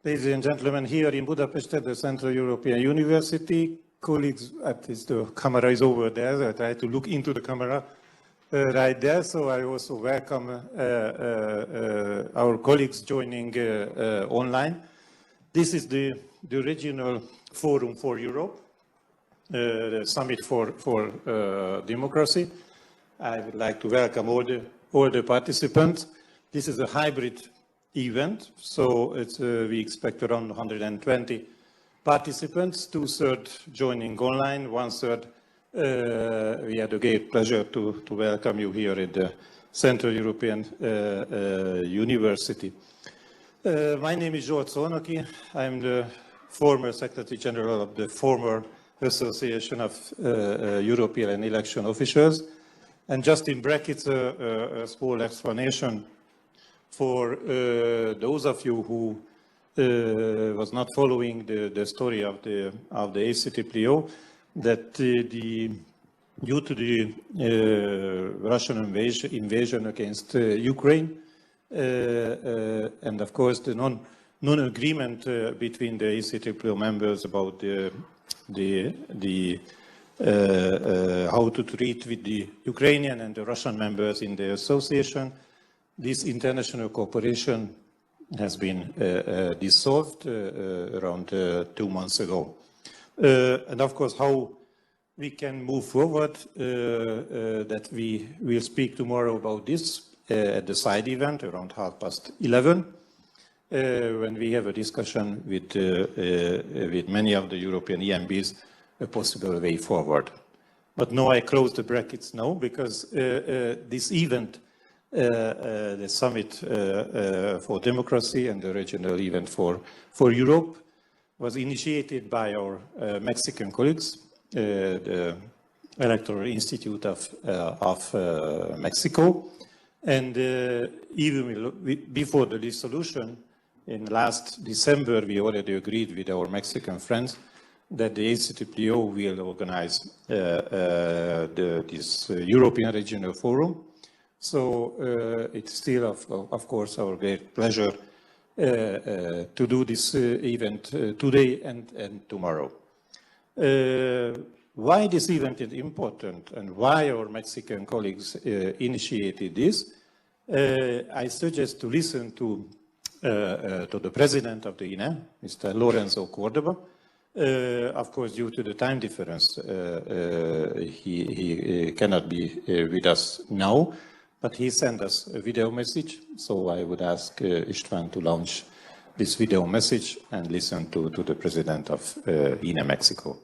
Ladies and gentlemen, here in Budapest at the Central European University, colleagues, at least the camera is over there, so I try to look into the camera right there, so I also welcome our colleagues joining online. This is the Regional Forum for Europe, the Summit for Democracy. I would like to welcome all the participants. This is a hybrid event, so we expect around 120 participants, 2/3 joining online, 1/3 we had a great pleasure to welcome you here at the Central European University. My name is Zsolt Szolnoki. I'm the former Secretary General of the former Association of European Election Officials. And just in brackets, a small explanation for those of you who was not following the story of the ACPO, that due to the Russian invasion against Ukraine, and of course the non-agreement between the ACPO members about how to treat with the Ukrainian and the Russian members in the association, this international cooperation has been dissolved around 2 months ago. And of course, how we can move forward, that we will speak tomorrow about this at the side event around 11:30, when we have a discussion with many of the European EMBs, a possible way forward. But now I close the brackets now, because this event, the Summit for Democracy and the regional event for Europe, was initiated by our Mexican colleagues, the Electoral Institute of Mexico. And even before the dissolution, in last December, we already agreed with our Mexican friends that the ACPO will organize this European Regional Forum. So it's still, of course, our great pleasure to do this event today and tomorrow. Why this event is important and why our Mexican colleagues initiated this, I suggest to listen to the president of the INE, Mr. Lorenzo Córdoba. Of course, due to the time difference, he cannot be with us now. But he sent us a video message, so I would ask István to launch this video message and listen to the president of INE Mexico.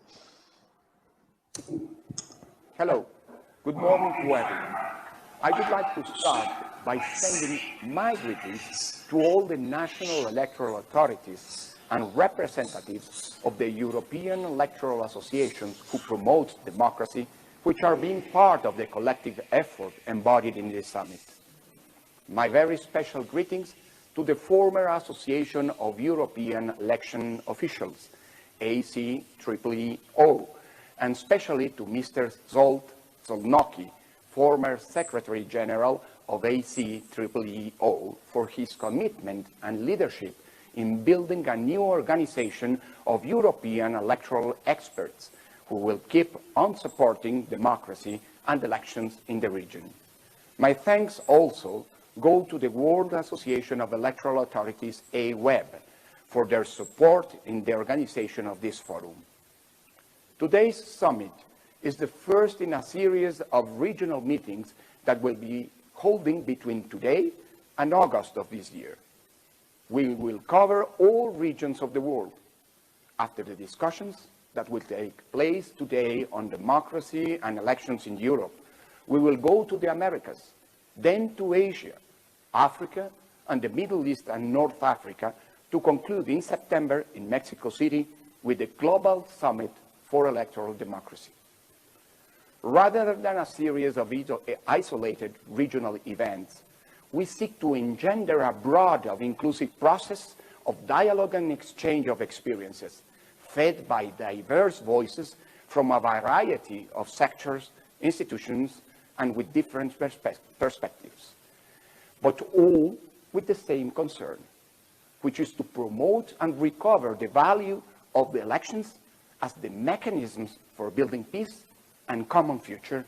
Hello, good morning to everyone. I would like to start by sending my greetings to all the national electoral authorities and representatives of the European electoral associations who promote democracy, which are being part of the collective effort embodied in this summit. My very special greetings to the former Association of European Election Officials, ACEEO, and especially to Mr. Zsolt Szolnoki, former Secretary General of ACEEO, for his commitment and leadership in building a new organization of European electoral experts who will keep on supporting democracy and elections in the region. My thanks also go to the World Association of Electoral Authorities, AWEB, for their support in the organization of this forum. Today's summit is the first in a series of regional meetings that will be holding between today and August of this year. We will cover all regions of the world. After the discussions that will take place today on democracy and elections in Europe, we will go to the Americas, then to Asia, Africa, and the Middle East and North Africa to conclude in September in Mexico City with the Global Summit for Electoral Democracy. Rather than a series of isolated regional events, we seek to engender a broad and inclusive process of dialogue and exchange of experiences, fed by diverse voices from a variety of sectors, institutions, and with different perspectives, but all with the same concern: which is to promote and recover the value of the elections as the mechanisms for building peace and common future,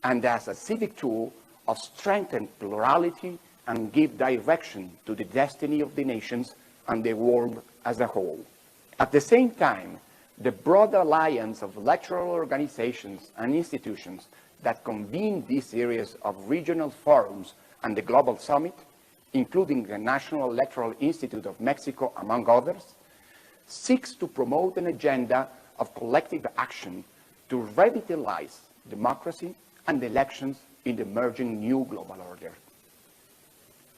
and as a civic tool of strengthened plurality and give direction to the destiny of the nations and the world as a whole. At the same time, the broad alliance of electoral organizations and institutions that convene these series of regional forums and the Global Summit, including the National Electoral Institute of Mexico, among others, seeks to promote an agenda of collective action to revitalize democracy and elections in the emerging new global order.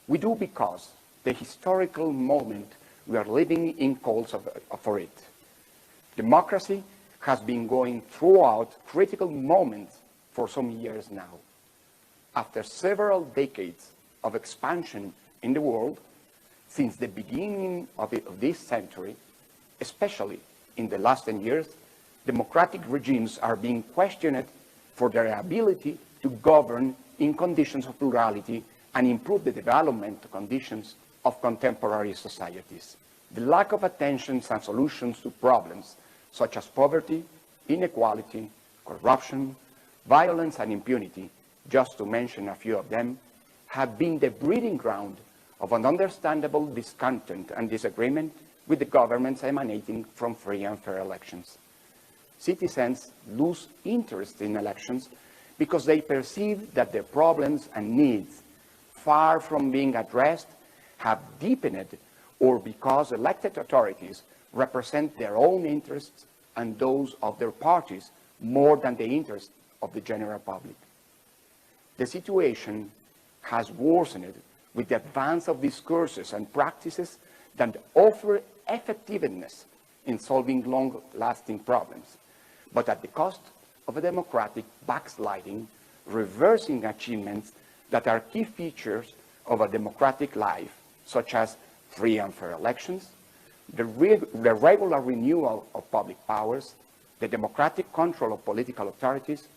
We do because the historical moment we are living in calls for it. Democracy has been going throughout critical moments for some years now. After several decades of expansion in the world, since the beginning of this century, especially in the last 10 years, democratic regimes are being questioned for their ability to govern in conditions of plurality and improve the development conditions of contemporary societies. The lack of attention and solutions to problems such as poverty, inequality, corruption, violence, and impunity, just to mention a few of them, have been the breeding ground of an understandable discontent and disagreement with the governments emanating from free and fair elections. Citizens lose interest in elections because they perceive that their problems and needs, far from being addressed, have deepened, or because elected authorities represent their own interests and those of their parties more than the interests of the general public. The situation has worsened with the advance of discourses and practices that offer effectiveness in solving long-lasting problems, but at the cost of a democratic backsliding, reversing achievements that are key features of a democratic life, such as free and fair elections, the regular renewal of public powers, the democratic control of political authorities,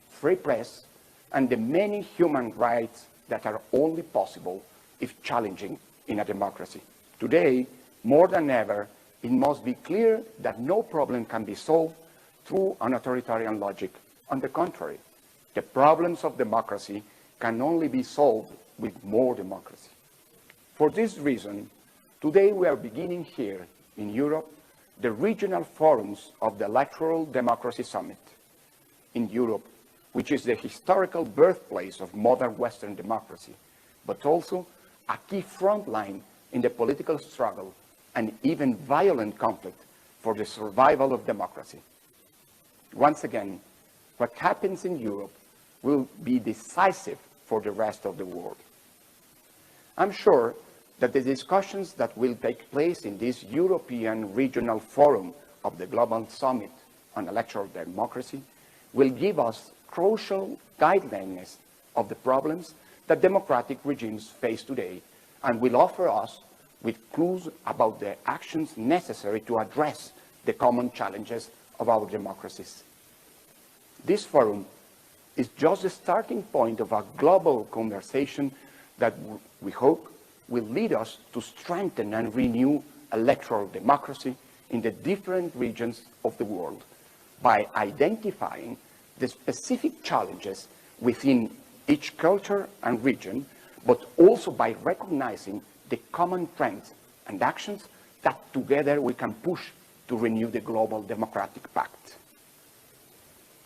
free press, and the many human rights that are only possible if challenging in a democracy. Today, more than ever, it must be clear that no problem can be solved through an authoritarian logic. On the contrary, the problems of democracy can only be solved with more democracy. For this reason, today we are beginning here in Europe the regional forums of the Electoral Democracy Summit. In Europe, which is the historical birthplace of modern Western democracy, but also a key front line in the political struggle and even violent conflict for the survival of democracy. Once again, what happens in Europe will be decisive for the rest of the world. I'm sure that the discussions that will take place in this European Regional Forum of the Global Summit on Electoral Democracy will give us crucial guidelines of the problems that democratic regimes face today and will offer us with clues about the actions necessary to address the common challenges of our democracies. This forum is just the starting point of a global conversation that we hope will lead us to strengthen and renew electoral democracy in the different regions of the world by identifying the specific challenges within each culture and region, but also by recognizing the common trends and actions that together we can push to renew the global democratic pact.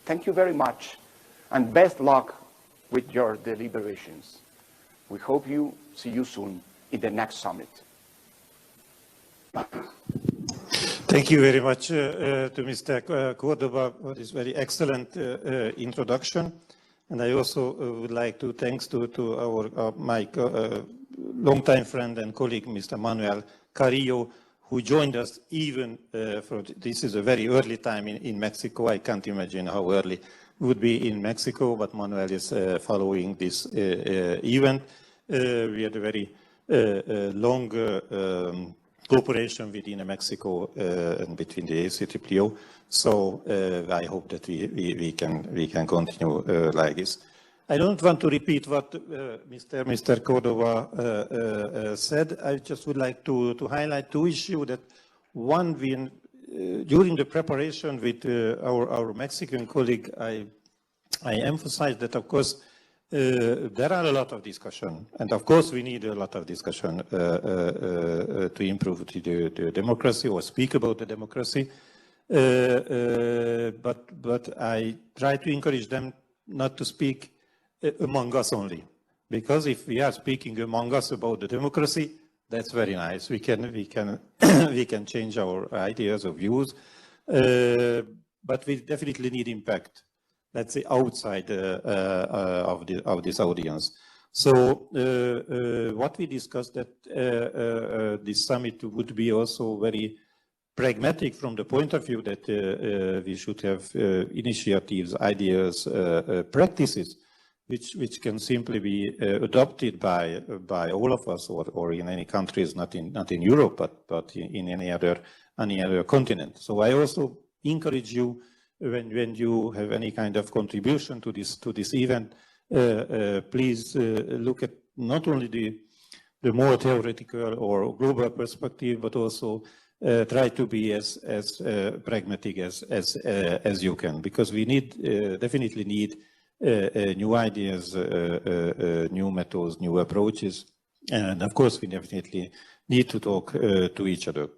Thank you very much, and best luck with your deliberations. We hope you see you soon in the next summit. Thank you very much to Mr. Cordoba for this very excellent introduction. And I also would like to thanks to my longtime friend and colleague, Mr. Manuel Carrillo, who joined us even this is a very early time in Mexico. I can't imagine how early it would be in Mexico, but Manuel is following this event. We had a very long cooperation within Mexico and between the ACPPO. So I hope that we can continue like this. I don't want to repeat what Mr. Cordova said. I just would like to highlight two issues. That one, during the preparation with our Mexican colleague, I emphasized that, of course, there are a lot of discussion, and of course we need a lot of discussion to improve the democracy or speak about the democracy. But I try to encourage them not to speak among us only, because if we are speaking among us about the democracy, that's very nice. We can we can change our ideas or views, but we definitely need impact. Let's say outside of this audience. So what we discussed that this summit would be also very pragmatic from the point of view that we should have initiatives, ideas, practices, which can simply be adopted by all of us, or in any countries, not in Europe, but in any other continent. So I also encourage you, when you have any kind of contribution to this event, please look at not only the more theoretical or global perspective, but also try to be as pragmatic as you can, because we definitely need new ideas, new methods, new approaches, and of course we definitely need to talk to each other.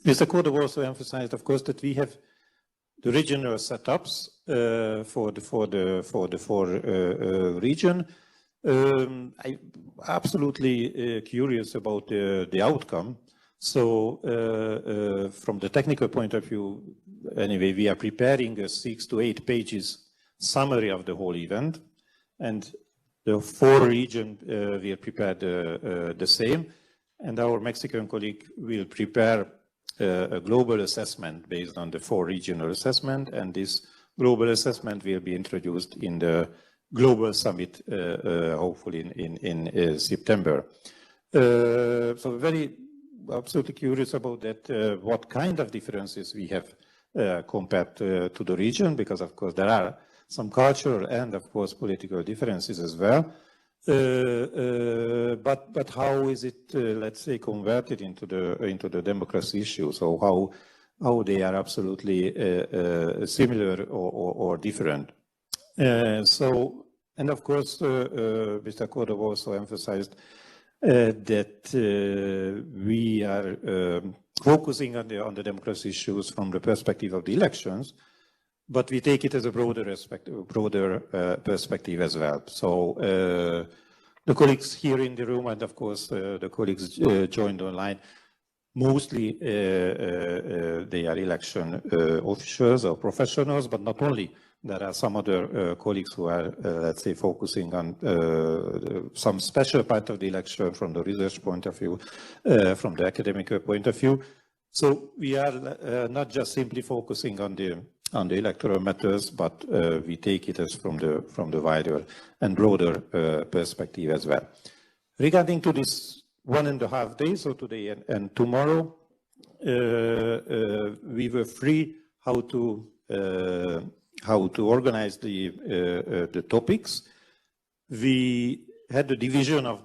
Mr. Cordova also emphasized, of course, that we have the regional setups for the four region. I'm absolutely curious about the outcome. So from the technical point of view, anyway, we are preparing a 6 to 8 pages summary of the whole event, and the 4 regions will prepare the same, and our Mexican colleague will prepare a global assessment based on the 4 regional assessment, and this global assessment will be introduced in the global summit, hopefully in September. So very absolutely curious about that, what kind of differences we have compared to the region, because of course there are some cultural and of course political differences as well. But how is it, let's say, converted into the democracy issue? So how they are absolutely similar or different? So, and of course, Mr. Cordova also emphasized that we are focusing on the democracy issues from the perspective of the elections, but we take it as a broader perspective as well. So the colleagues here in the room, and of course the colleagues joined online, mostly they are election officials or professionals, but not only. There are some other colleagues who are, let's say, focusing on some special part of the election from the research point of view, from the academic point of view. So we are not just simply focusing on the electoral matters, but we take it as from the wider and broader perspective as well. Regarding to this 1.5 days, so today and tomorrow, we were free how to organize the topics. We had the division of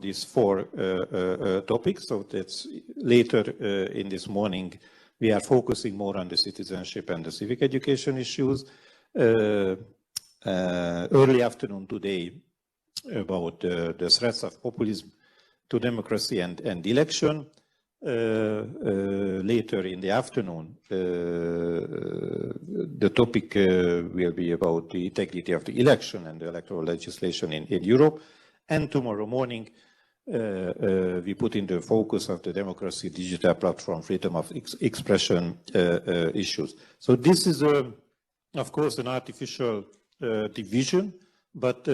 these 4 topics, so that's later in this morning. We are focusing more on the citizenship and the civic education issues. Early afternoon today about the threats of populism to democracy and election. Later in the afternoon, the topic will be about the integrity of the election and the electoral legislation in Europe. And tomorrow morning, we put in the focus of the democracy, digital platform, freedom of expression issues. So this is, of course, an artificial division, but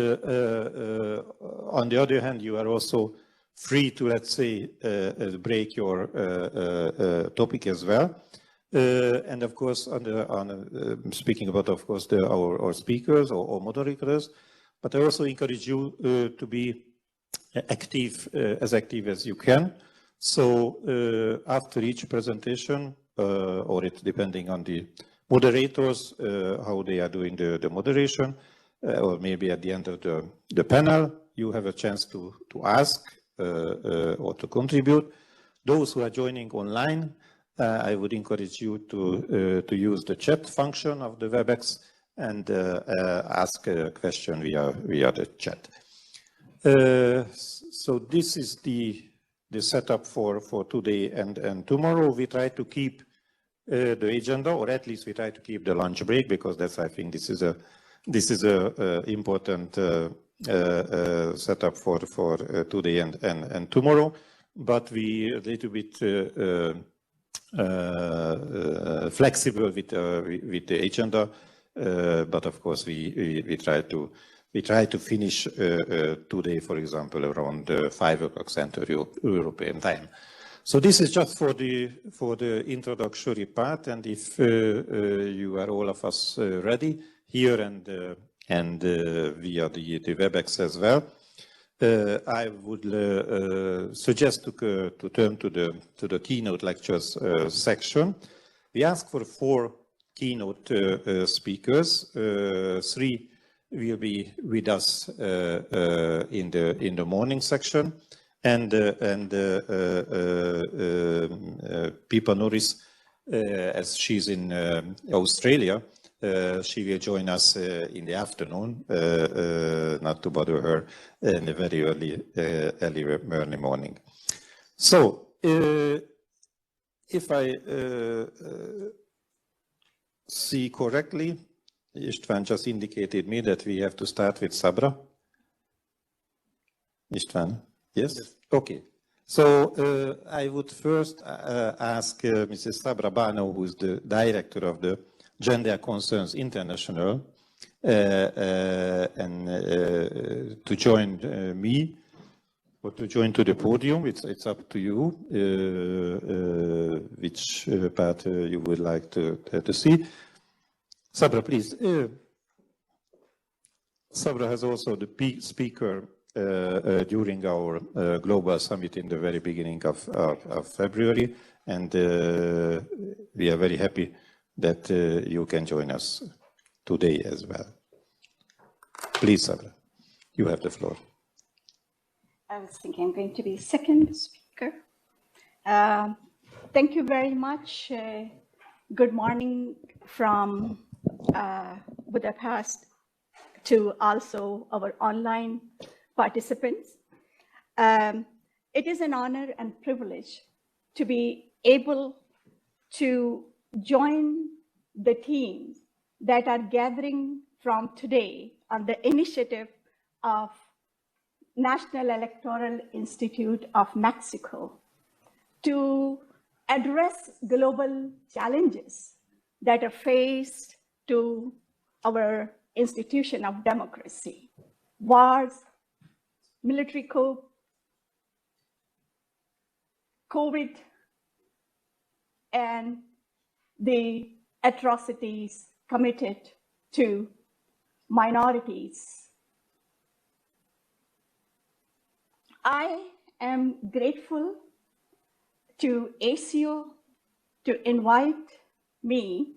on the other hand, you are also free to, let's say, break your topic as well. And of course, speaking about, of course, our speakers or moderators, but I also encourage you to be active, as active as you can. So after each presentation, or it's depending on the moderators, how they are doing the moderation, or maybe at the end of the panel, you have a chance to ask or to contribute. Those who are joining online, I would encourage you to use the chat function of the WebEx and ask a question via the chat. So this is the setup for today and tomorrow. We try to keep the agenda, or at least we try to keep the lunch break, because that's, I think, this is a important setup for today and tomorrow. But we a little bit flexible with the agenda. But of course, we try to finish today, for example, around 5 o'clock Central European time. So this is just for the introductory part, and if you are all of us ready here and via the WebEx as well, I would suggest to turn to the keynote lectures section. We ask for 4 keynote speakers. 3 will be with us in the morning section, and Pippa Norris, as she's in Australia, she will join us in the afternoon, not to bother her in the very early morning. So, if I see correctly, István just indicated me that we have to start with Sabra. István, yes? Okay. So I would first ask Mrs. Sabra Bano, who is the director of the Gender Concerns International, and to join me, or to join to the podium. It's up to you which part you would like to see. Sabra, please. Sabra has also the speaker during our global summit in the very beginning of February, and we are very happy that you can join us today as well. Please, Sabra, you have the floor. I was thinking I'm going to be second speaker. Thank you very much. Good morning from Budapest to also our online participants. It is an honor and privilege to be able to join the teams that are gathering from today on the initiative of National Electoral Institute of Mexico to address global challenges that are faced to our institution of democracy: wars, military coup, COVID, and the atrocities committed to minorities. I am grateful to ASIO to invite me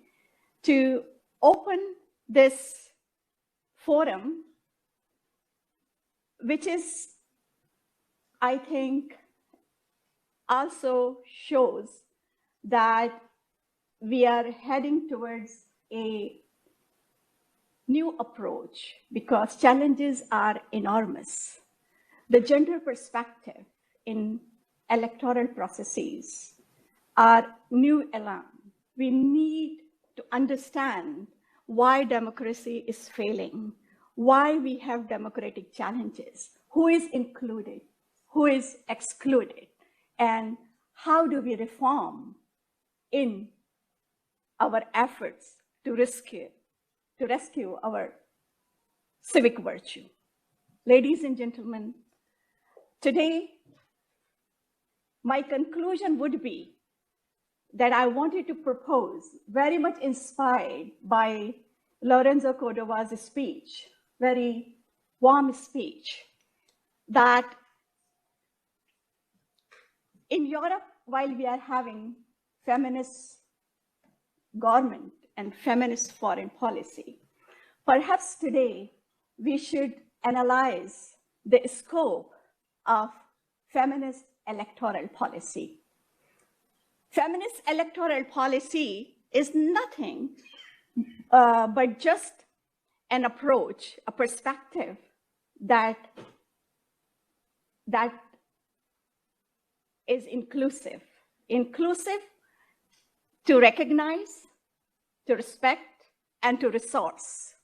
to open this forum, which is, I think, also shows that we are heading towards a new approach, because challenges are enormous. The gender perspective in electoral processes are new elan. We need to understand why democracy is failing, why we have democratic challenges, who is included, who is excluded, and how do we reform in our efforts to rescue our civic virtue. Ladies and gentlemen, today, my conclusion would be that I wanted to propose, very much inspired by Lorenzo Cordova's speech, very warm speech, that in Europe, while we are having feminist government and feminist foreign policy, perhaps today we should analyze the scope of feminist electoral policy. Feminist electoral policy is nothing but just an approach, a perspective that is inclusive to recognize, to respect, and to resource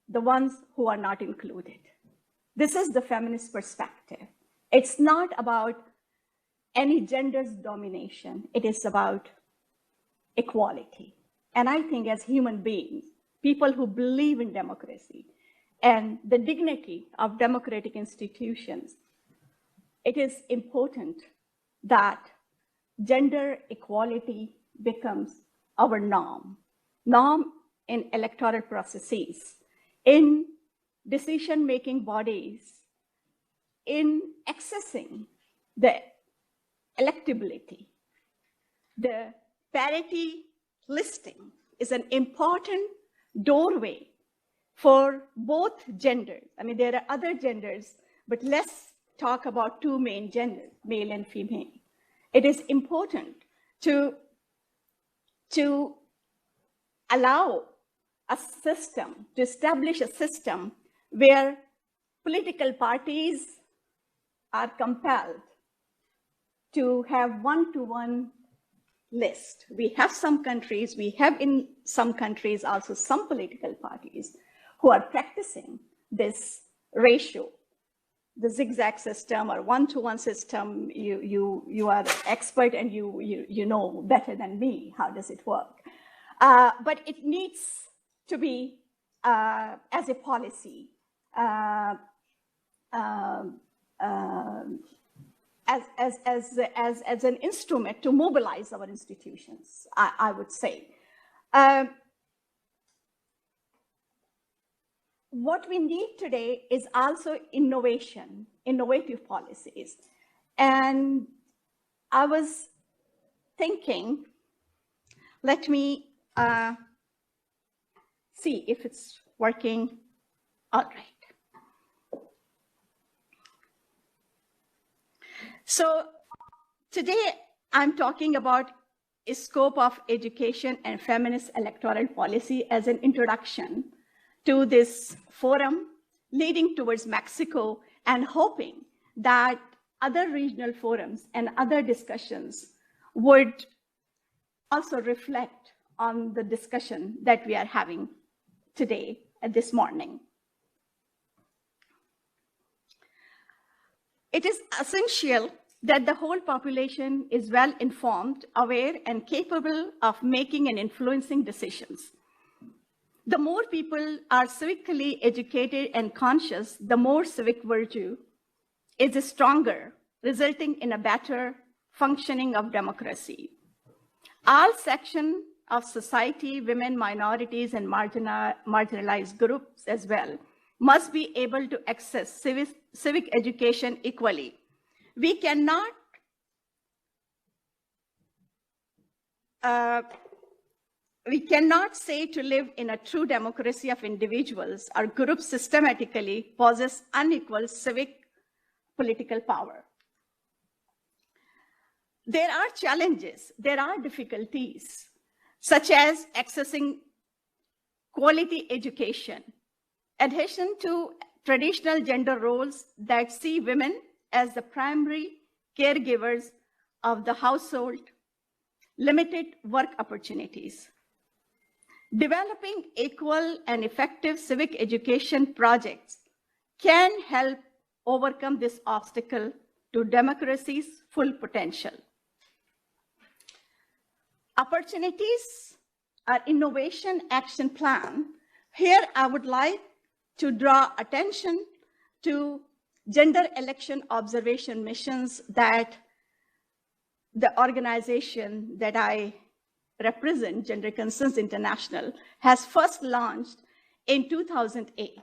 the ones who are not included. This is the feminist perspective. It's not about any gender's domination. It is about equality. And I think as human beings, people who believe in democracy and the dignity of democratic institutions, it is important that gender equality becomes our norm in electoral processes, in decision-making bodies, in accessing the electability. The parity listing is an important doorway for both genders. I mean, there are other genders, but let's talk about two main genders, male and female. It is important to allow a system, to establish a system where political parties are compelled to have one-to-one list. We have some countries, we have in some countries also some political parties who are practicing this ratio, the zigzag system or one-to-one system. You are the expert and you know better than me how does it work. But it needs to be as a policy, as an instrument to mobilize our institutions, I would say. What we need today is also innovative policies. And I was thinking, let me see if it's working. All right. So today I'm talking about a scope of education and feminist electoral policy as an introduction to this forum leading towards Mexico, and hoping that other regional forums and other discussions would also reflect on the discussion that we are having today and this morning. It is essential that the whole population is well informed, aware, and capable of making and influencing decisions. The more people are civically educated and conscious, the more civic virtue is stronger, resulting in a better functioning of democracy. All sections of society, women, minorities, and marginalized groups as well, must be able to access civic education equally. We cannot say to live in a true democracy of individuals or groups systematically possess unequal civic political power. There are challenges, there are difficulties, such as accessing quality education, adhesion to traditional gender roles that see women as the primary caregivers of the household, limited work opportunities. Developing equal and effective civic education projects can help overcome this obstacle to democracy's full potential. Opportunities, our innovation action plan. Here I would like to draw attention to gender election observation missions that the organization that I represent, Gender Concerns International, has first launched in 2008.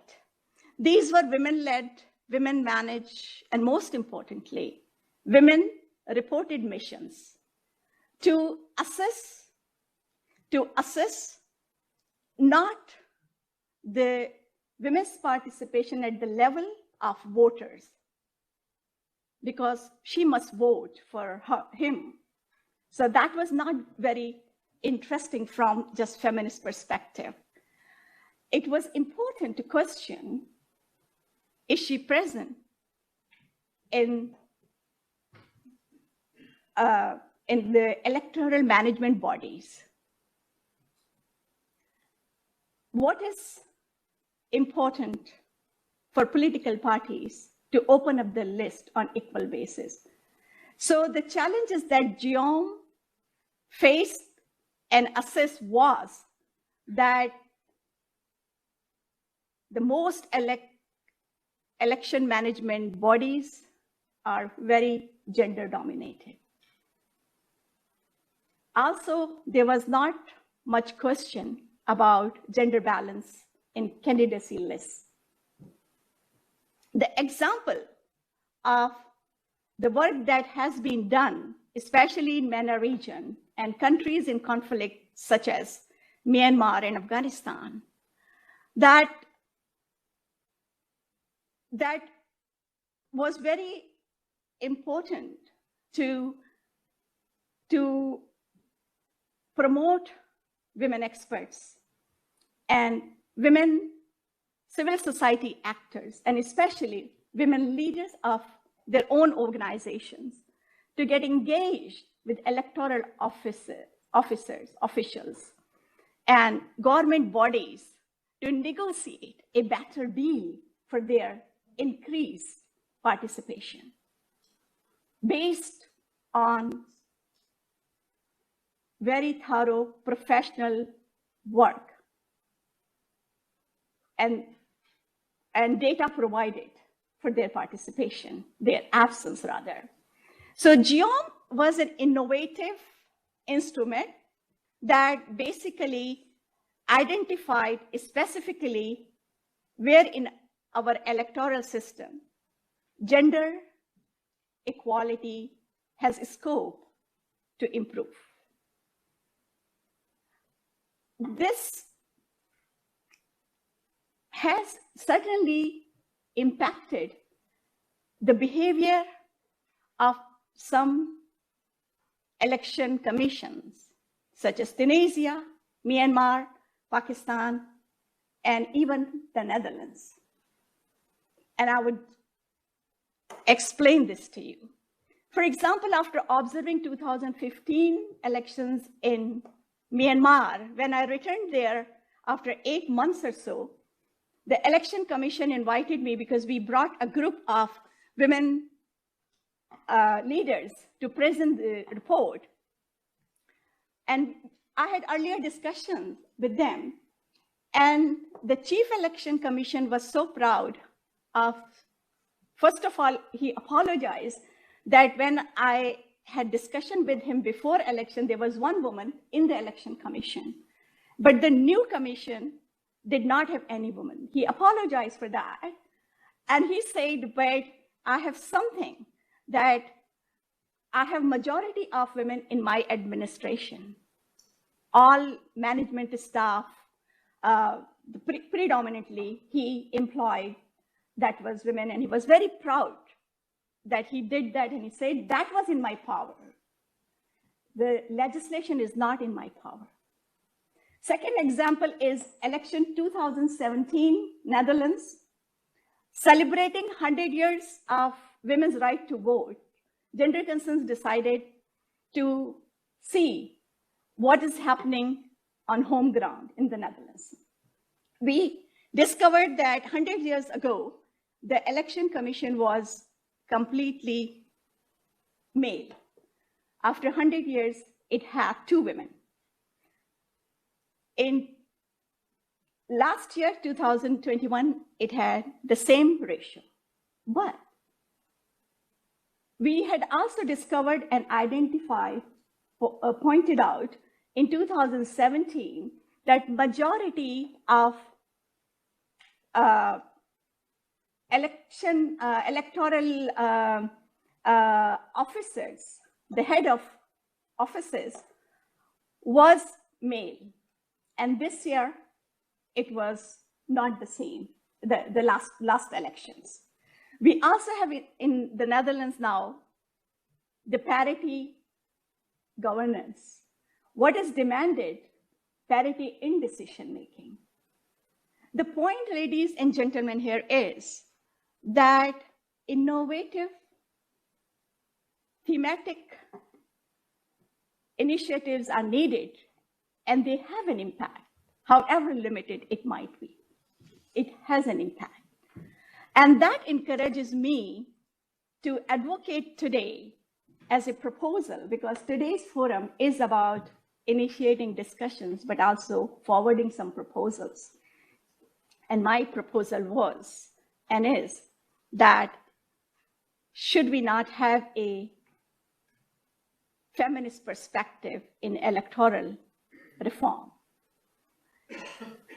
These were women-led, women-managed, and most importantly, women-reported missions to assess not the women's participation at the level of voters, because she must vote for him. So that was not very interesting from just feminist perspective. It was important to question, is she present in the electoral management bodies? What is important for political parties to open up the list on equal basis? So the challenges that GIOM faced and assessed was that the most election management bodies are very gender dominated. Also, there was not much question about gender balance in candidacy lists. The example of the work that has been done, especially in MENA region and countries in conflict such as Myanmar and Afghanistan, that was very important to promote women experts and women civil society actors, and especially women leaders of their own organizations, to get engaged with electoral officials, and government bodies to negotiate a better deal for their increased participation based on very thorough professional work and data provided for their participation, their absence rather. So GIOM was an innovative instrument that basically identified specifically where in our electoral system gender equality has scope to improve. This has certainly impacted the behavior of some election commissions, such as Tunisia, Myanmar, Pakistan, and even the Netherlands. And I would explain this to you. For example, after observing 2015 elections in Myanmar, when I returned there after 8 months or so, the Election Commission invited me because we brought a group of women leaders to present the report. And I had earlier discussions with them. And the Chief Election Commission was so proud of, first of all, he apologized that when I had discussion with him before election, there was one woman in the Election Commission. But the new commission did not have any woman. He apologized for that. And he said, but I have something that I have majority of women in my administration. All management staff, predominantly he employed, that was women, and he was very proud that he did that, and he said, that was in my power. The legislation is not in my power. Second example is election 2017, Netherlands, celebrating 100 years of women's right to vote. Gender Concerns decided to see what is happening on home ground in the Netherlands. We discovered that 100 years ago, the Election Commission was completely male. After 100 years, it had 2 women. In last year, 2021, it had the same ratio. But we had also discovered and identified, pointed out in 2017, that majority of electoral officers, the head of offices, was male. And this year, it was not the same. the last elections. We also have in the Netherlands now the parity governance. What is demanded? Parity in decision making. The point, ladies and gentlemen, here is that innovative thematic initiatives are needed, and they have an impact, however limited it might be. It has an impact. And that encourages me to advocate today as a proposal, because today's forum is about initiating discussions, but also forwarding some proposals. And my proposal was and is that should we not have a feminist perspective in electoral reform?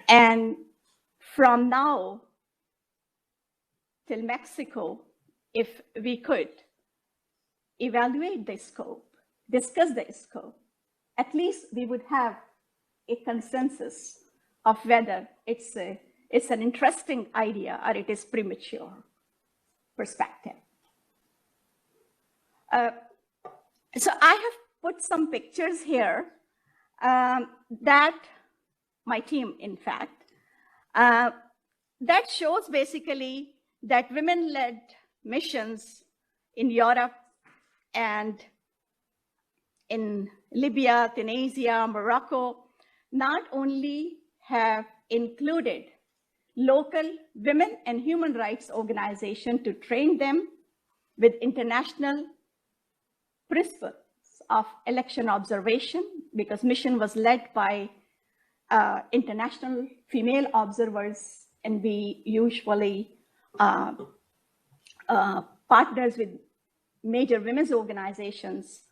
And from now till Mexico, if we could evaluate the scope, discuss the scope, at least we would have a consensus of whether it's an interesting idea or it is premature perspective. So I have put some pictures here that my team, in fact, that shows basically that women-led missions in Europe and in Libya, Tunisia, Morocco, not only have included local women and human rights organizations to train them with international principles of election observation, because mission was led by international female observers, and we usually partners with major women's organizations.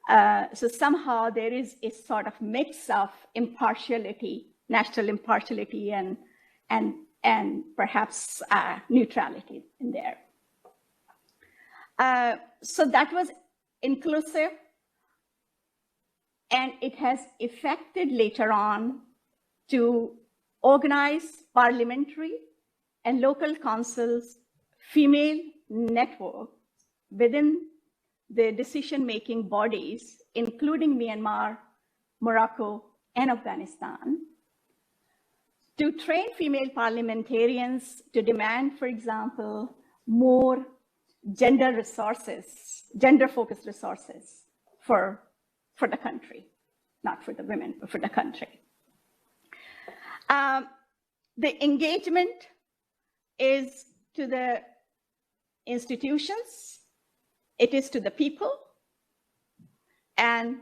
So somehow there is a sort of mix of impartiality, national impartiality, and perhaps neutrality in there. So that was inclusive, and it has affected later on to organize parliamentary and local councils, female network within the decision-making bodies, including Myanmar, Morocco, and Afghanistan, to train female parliamentarians to demand, for example, more gender resources, gender-focused resources for the country, not for the women, but for the country. The engagement is to the institutions, it is to the people, and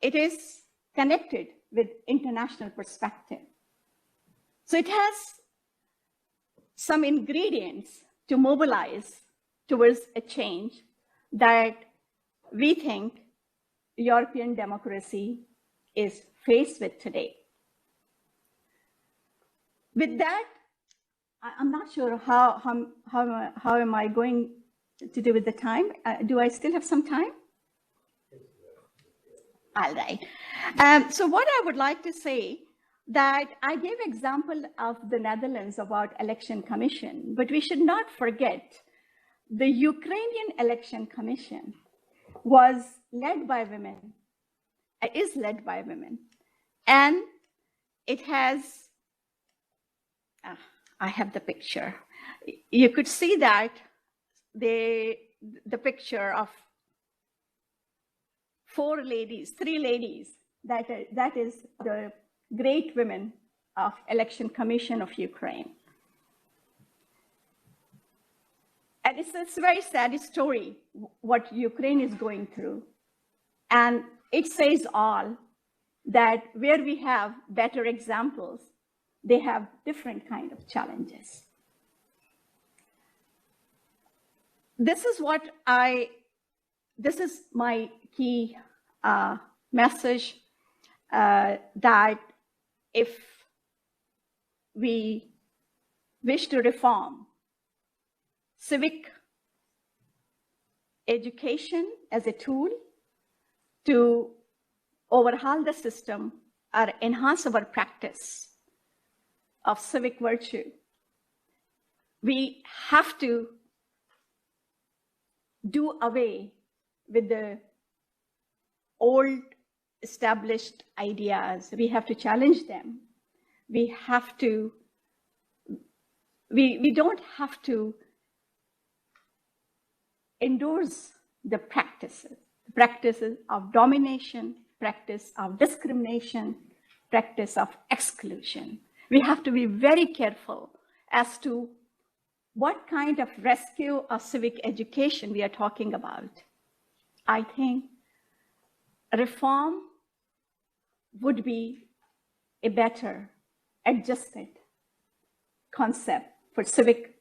it is connected with international perspective. So it has some ingredients to mobilize towards a change that we think European democracy is faced with today. With that, I'm not sure how am I going to do with the time. Do I still have some time? All right. So what I would like to say, that I gave example of the Netherlands about election commission, but we should not forget the Ukrainian election commission was led by women, is led by women, and it has, I have the picture. You could see that the picture of three ladies, that is the great women of Election Commission of Ukraine. And it's a very sad story, what Ukraine is going through. And it says all that where we have better examples, they have different kind of challenges. This is my key message, that if we wish to reform civic education as a tool to overhaul the system or enhance our practice of civic virtue, we have to do away with the old established ideas. We have to challenge them. We have to, we don't have to endorse the practices of domination, practice of discrimination, practice of exclusion. We have to be very careful as to what kind of rescue of civic education we are talking about. I think reform would be a better adjusted concept for civic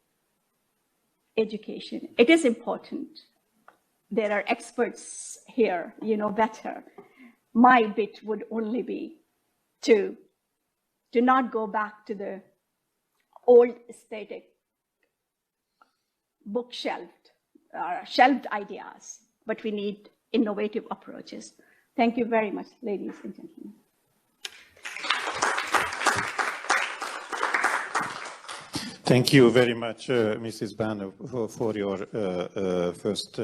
education. It is important. There are experts here, you know better. My bit would only be to not go back to the old static bookshelved, shelved ideas, but we need innovative approaches. Thank you very much, ladies and gentlemen. Thank you very much, Mrs. Bano, for your first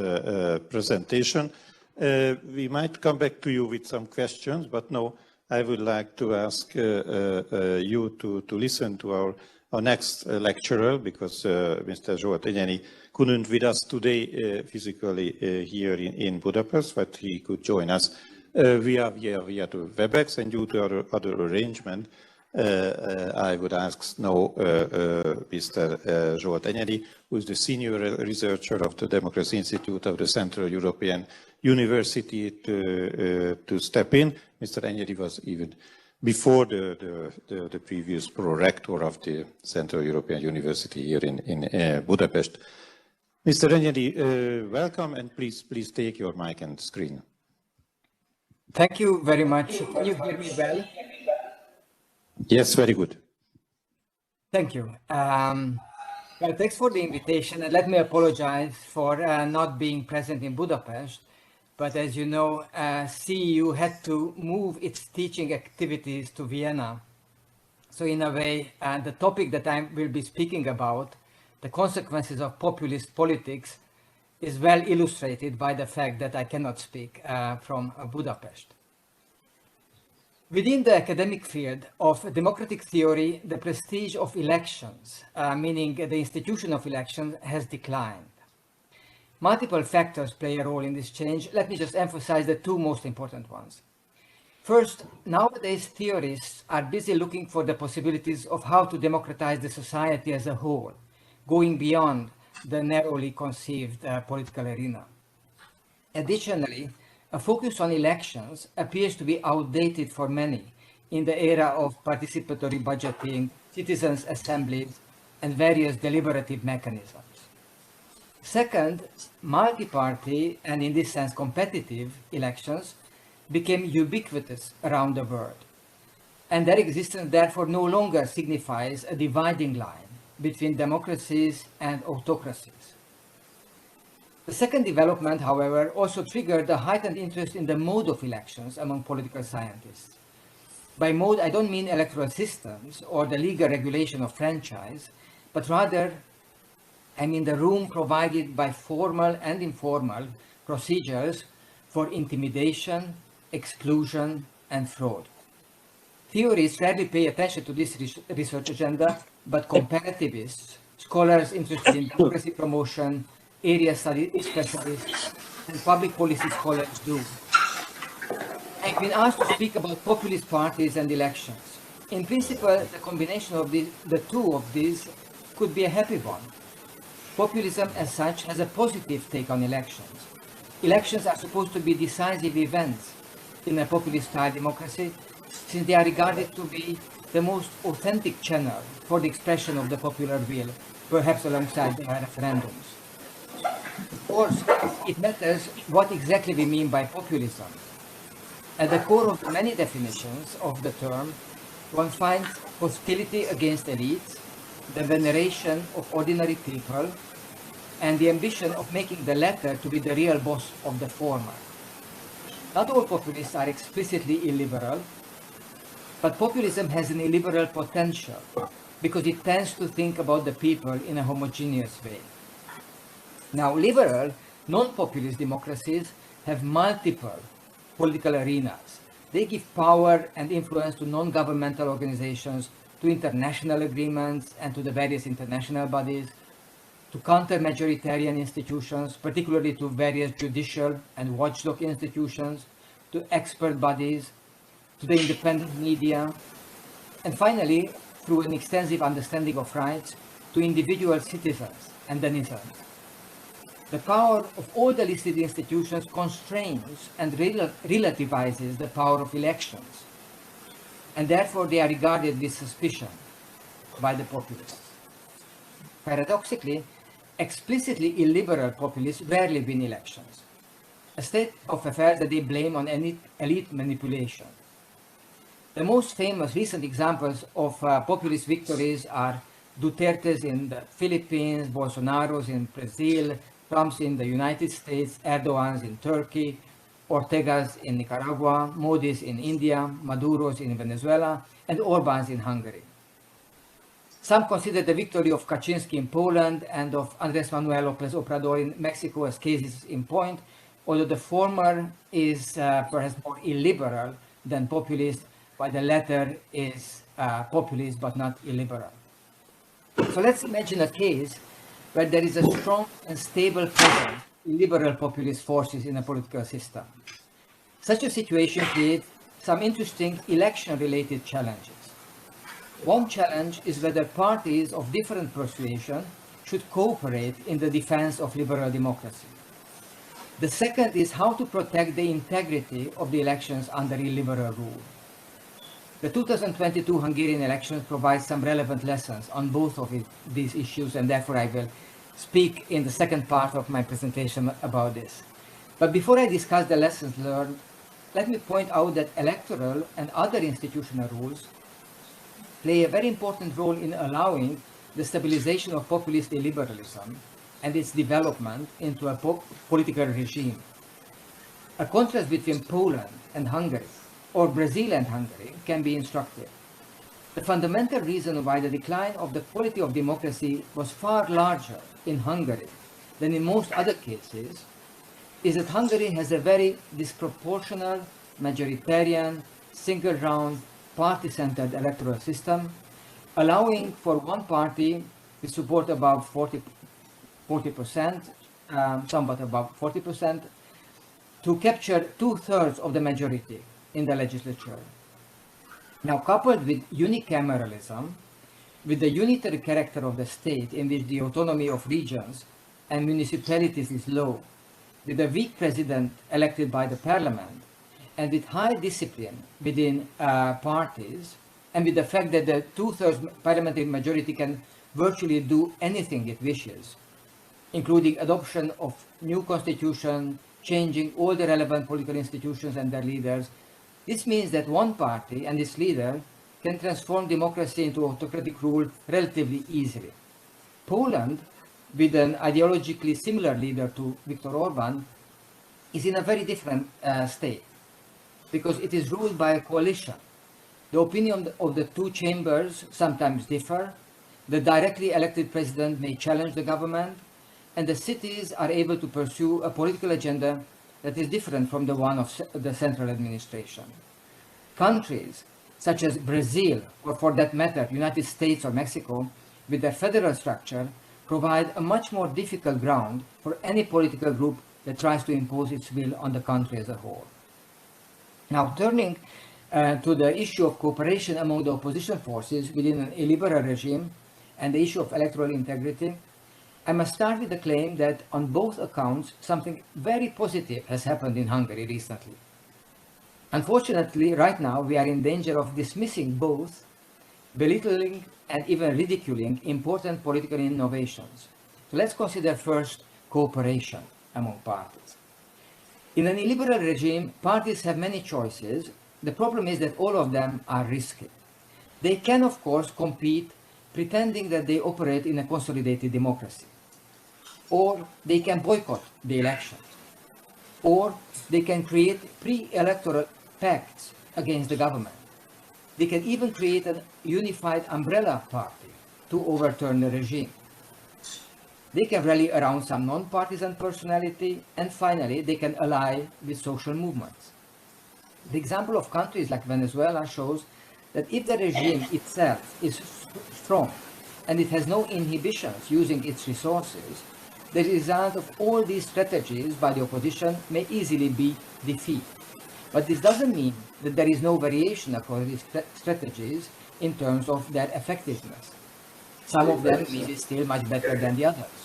presentation. We might come back to you with some questions, but now I would like to ask you to listen to our next lecturer, because Mr. Zsolt Enyedi couldn't with us today physically here in Budapest, but he could join us via the WebEx, and due to other arrangement, I would ask now Mr. Zsolt Enyedi, who is the senior researcher of the Democracy Institute of the Central European University, to step in. Mr. Enyedi was even before the previous pro-rector of the Central European University here in Budapest. Mr. Enyedi, welcome, and please take your mic and screen. Thank you very much. Can you hear me well? Yes, very good. Thank you. Well, thanks for the invitation, and let me apologize for not being present in Budapest. But as you know, CEU had to move its teaching activities to Vienna. So in a way, the topic that I will be speaking about, the consequences of populist politics, is well illustrated by the fact that I cannot speak from Budapest. Within the academic field of democratic theory, the prestige of elections, meaning the institution of elections, has declined. Multiple factors play a role in this change. Let me just emphasize the two most important ones. First, nowadays theorists are busy looking for the possibilities of how to democratize the society as a whole, going beyond the narrowly conceived political arena. Additionally, a focus on elections appears to be outdated for many in the era of participatory budgeting, citizens' assemblies, and various deliberative mechanisms. Second, multi-party, and in this sense competitive, elections became ubiquitous around the world. And their existence therefore no longer signifies a dividing line between democracies and autocracies. The second development, however, also triggered a heightened interest in the mode of elections among political scientists. By mode, I don't mean electoral systems or the legal regulation of franchise, but rather I mean the room provided by formal and informal procedures for intimidation, exclusion, and fraud. Theorists rarely pay attention to this research agenda, but comparativists, scholars interested in democracy promotion, area study specialists, and public policy scholars do. I've been asked to speak about populist parties and elections. In principle, the combination of the two of these could be a happy one. Populism as such has a positive take on elections. Elections are supposed to be decisive events in a populist-style democracy, since they are regarded to be the most authentic channel for the expression of the popular will, perhaps alongside referendums. Of course, it matters what exactly we mean by populism. At the core of many definitions of the term, one finds hostility against elites, the veneration of ordinary people, and the ambition of making the latter to be the real boss of the former. Not all populists are explicitly illiberal, but populism has an illiberal potential because it tends to think about the people in a homogeneous way. Now, liberal, non-populist democracies have multiple political arenas. They give power and influence to non-governmental organizations, to international agreements and to the various international bodies, to counter-majoritarian institutions, particularly to various judicial and watchdog institutions, to expert bodies, to the independent media, and finally, through an extensive understanding of rights, to individual citizens and denizens. The power of all the listed institutions constrains and relativizes the power of elections, and therefore they are regarded with suspicion by the populists. Paradoxically, explicitly illiberal populists rarely win elections, a state of affairs that they blame on elite manipulation. The most famous recent examples of populist victories are Duterte's in the Philippines, Bolsonaro's in Brazil, Trump's in the United States, Erdogan's in Turkey, Ortega's in Nicaragua, Modi's in India, Maduro's in Venezuela, and Orban's in Hungary. Some consider the victory of Kaczynski in Poland and of Andrés Manuel López Obrador in Mexico as cases in point, although the former is perhaps more illiberal than populist, while the latter is populist but not illiberal. So let's imagine a case where there is a strong and stable presence in liberal populist forces in a political system. Such a situation creates some interesting election-related challenges. One challenge is whether parties of different persuasion should cooperate in the defense of liberal democracy. The second is how to protect the integrity of the elections under illiberal rule. The 2022 Hungarian elections provide some relevant lessons on both of these issues, and therefore I will speak in the second part of my presentation about this. But before I discuss the lessons learned, let me point out that electoral and other institutional rules play a very important role in allowing the stabilization of populist illiberalism and its development into a political regime. A contrast between Poland and Hungary, or Brazil and Hungary, can be instructive. The fundamental reason why the decline of the quality of democracy was far larger in Hungary than in most other cases is that Hungary has a very disproportional, majoritarian, single-round, party-centered electoral system, allowing for one party with support above 40%, somewhat above 40%, to capture 2/3 of the majority in the legislature. Now, coupled with unicameralism, with the unitary character of the state in which the autonomy of regions and municipalities is low, with a weak president elected by the parliament, and with high discipline within parties, and with the fact that the 2/3 parliamentary majority can virtually do anything it wishes, including adoption of new constitution, changing all the relevant political institutions and their leaders. This means that one party and its leader can transform democracy into autocratic rule relatively easily. Poland, with an ideologically similar leader to Viktor Orban, is in a very different state, because it is ruled by a coalition. The opinion of the two chambers sometimes differ. The directly elected president may challenge the government, and the cities are able to pursue a political agenda that is different from the one of the central administration. Countries such as Brazil, or for that matter, United States or Mexico, with their federal structure, provide a much more difficult ground for any political group that tries to impose its will on the country as a whole. Now, turning to the issue of cooperation among the opposition forces within an illiberal regime and the issue of electoral integrity, I must start with the claim that on both accounts, something very positive has happened in Hungary recently. Unfortunately, right now, we are in danger of dismissing both, belittling and even ridiculing important political innovations. So let's consider first cooperation among parties. In an illiberal regime, parties have many choices. The problem is that all of them are risky. They can, of course, compete pretending that they operate in a consolidated democracy. Or they can boycott the elections. Or they can create pre-electoral pacts against the government. They can even create a unified umbrella party to overturn the regime. They can rally around some non-partisan personality, and finally, they can ally with social movements. The example of countries like Venezuela shows that if the regime itself is strong and it has no inhibitions using its resources, the result of all these strategies by the opposition may easily be defeat. But this doesn't mean that there is no variation across these strategies in terms of their effectiveness. Some of them may be still much better than the others.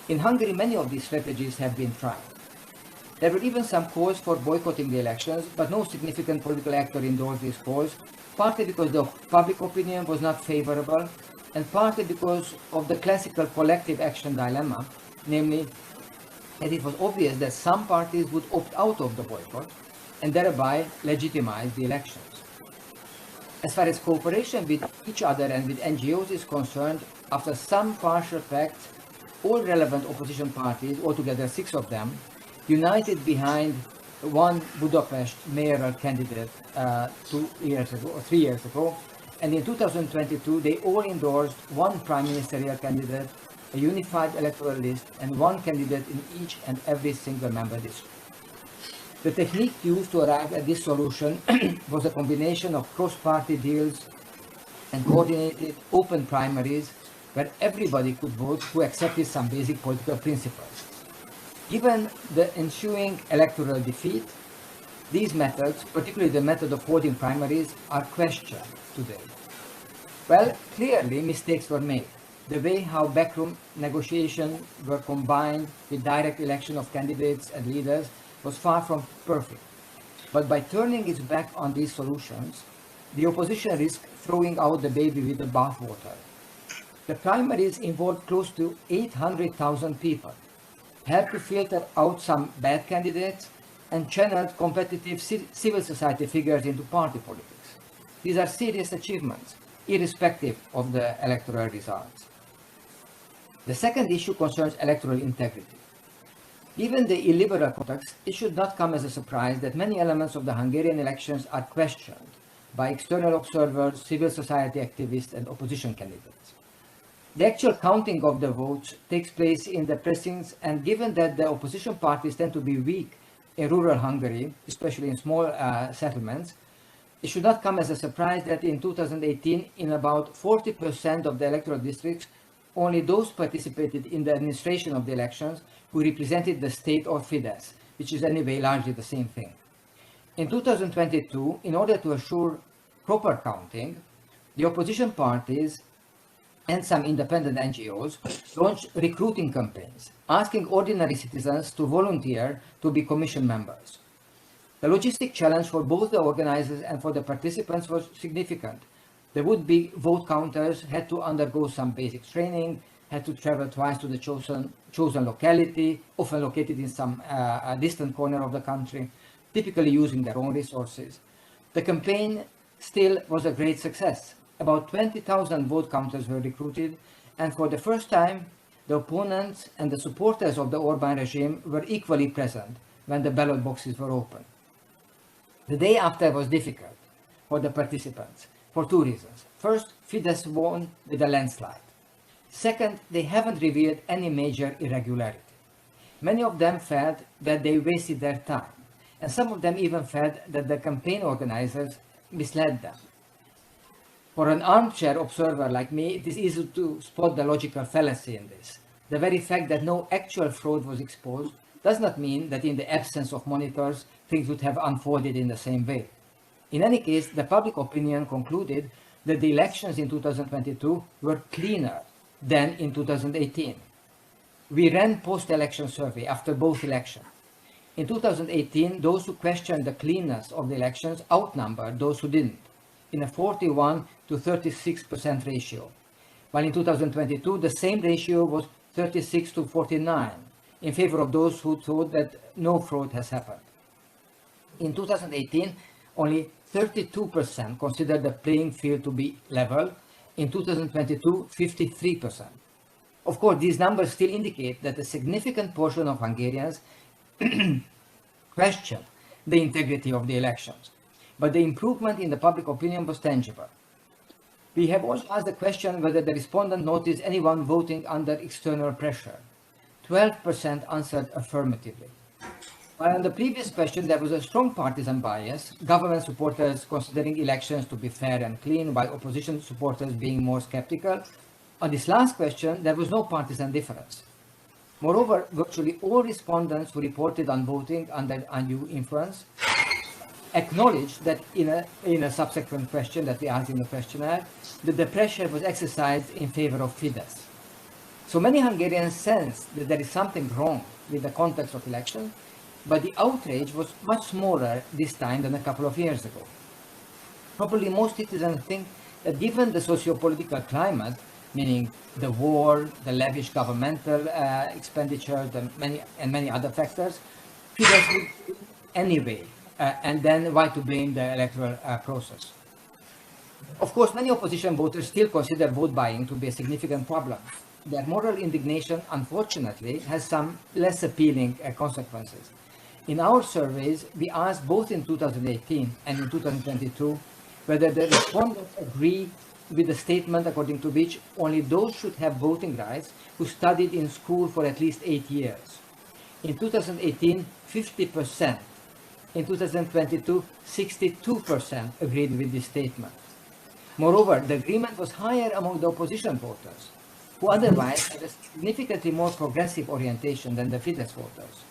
In Hungary, many of these strategies have been tried. There were even some calls for boycotting the elections, but no significant political actor endorsed these calls, partly because the public opinion was not favorable, and partly because of the classical collective action dilemma, namely that it was obvious that some parties would opt out of the boycott and thereby legitimize the elections. As far as cooperation with each other and with NGOs is concerned, after some partial facts, all relevant opposition parties, altogether 6 of them, united behind one Budapest mayoral candidate 3 years ago, and in 2022 they all endorsed one prime ministerial candidate, a unified electoral list, and one candidate in each and every single member district. The technique used to arrive at this solution was a combination of cross-party deals and coordinated open primaries where everybody could vote who accepted some basic political principles. Given the ensuing electoral defeat, these methods, particularly the method of holding primaries, are questioned today. Well, clearly mistakes were made. The way how backroom negotiations were combined with direct election of candidates and leaders was far from perfect. But by turning its back on these solutions, the opposition risked throwing out the baby with the bathwater. The primaries involved close to 800,000 people, helped to filter out some bad candidates, and channeled competitive civil society figures into party politics. These are serious achievements, irrespective of the electoral results. The second issue concerns electoral integrity. Given the illiberal context, it should not come as a surprise that many elements of the Hungarian elections are questioned by external observers, civil society activists, and opposition candidates. The actual counting of the votes takes place in the precincts, and given that the opposition parties tend to be weak in rural Hungary, especially in small settlements, it should not come as a surprise that in 2018, in about 40% of the electoral districts, only those participated in the administration of the elections who represented the state or Fidesz, which is anyway largely the same thing. In 2022, in order to assure proper counting, the opposition parties and some independent NGOs launched recruiting campaigns, asking ordinary citizens to volunteer to be commission members. The logistic challenge for both the organizers and for the participants was significant. The would-be vote counters had to undergo some basic training, had to travel twice to the chosen locality, often located in some distant corner of the country, typically using their own resources. The campaign still was a great success. About 20,000 vote counters were recruited, and for the first time, the opponents and the supporters of the Orbán regime were equally present when the ballot boxes were opened. The day after was difficult for the participants for 2 reasons. First, Fidesz won with a landslide. Second, they haven't revealed any major irregularity. Many of them felt that they wasted their time, and some of them even felt that the campaign organizers misled them. For an armchair observer like me, it is easy to spot the logical fallacy in this. The very fact that no actual fraud was exposed does not mean that in the absence of monitors, things would have unfolded in the same way. In any case, the public opinion concluded that the elections in 2022 were cleaner than in 2018. We ran post-election survey after both elections. In 2018, those who questioned the cleanness of the elections outnumbered those who didn't, in a 41 to 36% ratio, while in 2022 the same ratio was 36 to 49 in favor of those who thought that no fraud has happened. In 2018, only 32% considered the playing field to be level. In 2022, 53%. Of course, these numbers still indicate that a significant portion of Hungarians question the integrity of the elections, but the improvement in the public opinion was tangible. We have also asked the question whether the respondent noticed anyone voting under external pressure. 12% answered affirmatively. While on the previous question there was a strong partisan bias, government supporters considering elections to be fair and clean, while opposition supporters being more skeptical, on this last question there was no partisan difference. Moreover, virtually all respondents who reported on voting under undue influence acknowledged that in a subsequent question that we asked in the questionnaire, that the pressure was exercised in favor of Fidesz. So many Hungarians sensed that there is something wrong with the context of election, but the outrage was much smaller this time than a couple of years ago. Probably most citizens think that given the socio-political climate, meaning the war, the lavish governmental expenditure, many other factors, Fidesz would anyway, and then why to blame the electoral process? Of course, many opposition voters still consider vote buying to be a significant problem. Their moral indignation, unfortunately, has some less appealing consequences. In our surveys, we asked both in 2018 and in 2022 whether the respondents agree with the statement according to which only those should have voting rights who studied in school for at least 8 years. In 2018, 50%. In 2022, 62% agreed with this statement. Moreover, the agreement was higher among the opposition voters, who otherwise had a significantly more progressive orientation than the Fidesz voters.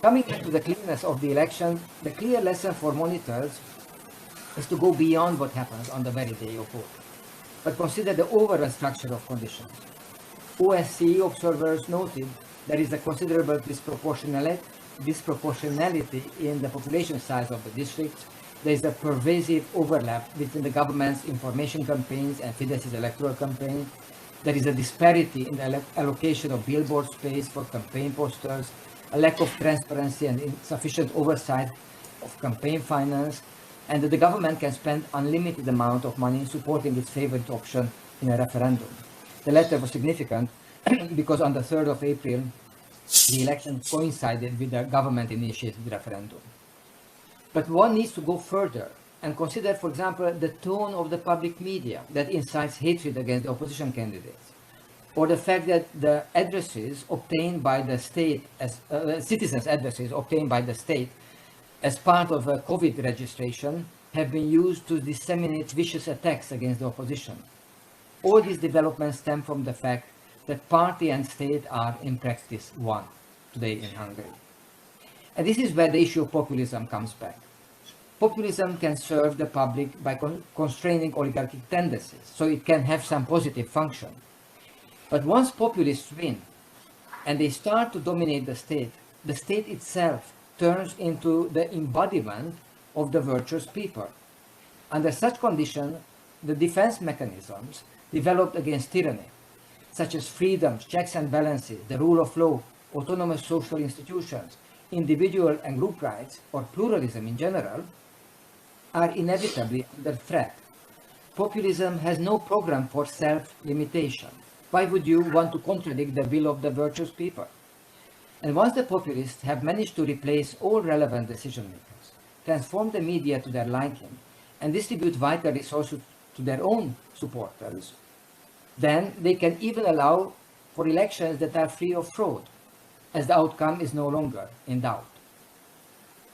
Coming back to the clearness of the election, the clear lesson for monitors is to go beyond what happens on the very day of vote, but consider the overall structure of conditions. OSCE observers noted there is a considerable disproportionality in the population size of the districts. There is a pervasive overlap between the government's information campaigns and Fidesz's electoral campaign. There is a disparity in the allocation of billboard space for campaign posters, a lack of transparency and insufficient oversight of campaign finance, and that the government can spend unlimited amount of money supporting its favorite option in a referendum. The latter was significant because on the 3rd of April, the election coincided with the government-initiated referendum. But one needs to go further and consider, for example, the tone of the public media that incites hatred against the opposition candidates, or the fact that the addresses obtained by the state, as citizens' addresses obtained by the state as part of a COVID registration have been used to disseminate vicious attacks against the opposition. All these developments stem from the fact that party and state are in practice one today in Hungary. And this is where the issue of populism comes back. Populism can serve the public by constraining oligarchic tendencies, so it can have some positive function. But once populists win and they start to dominate the state itself turns into the embodiment of the virtuous people. Under such conditions, the defense mechanisms developed against tyranny, such as freedoms, checks and balances, the rule of law, autonomous social institutions, individual and group rights, or pluralism in general, are inevitably under threat. Populism has no program for self-limitation. Why would you want to contradict the will of the virtuous people? And once the populists have managed to replace all relevant decision makers, transform the media to their liking, and distribute vital resources to their own supporters, then they can even allow for elections that are free of fraud, as the outcome is no longer in doubt.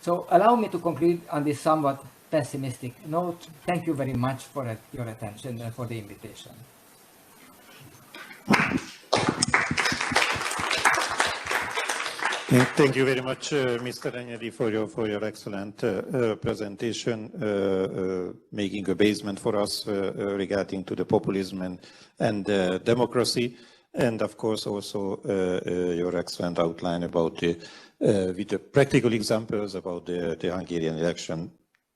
So allow me to conclude on this somewhat pessimistic note. Thank you very much for your attention and for the invitation. Thank you very much, Mr. Ranieri, for your excellent presentation, making a basement for us regarding to the populism and democracy, and of course also your excellent outline about with the practical examples about the Hungarian election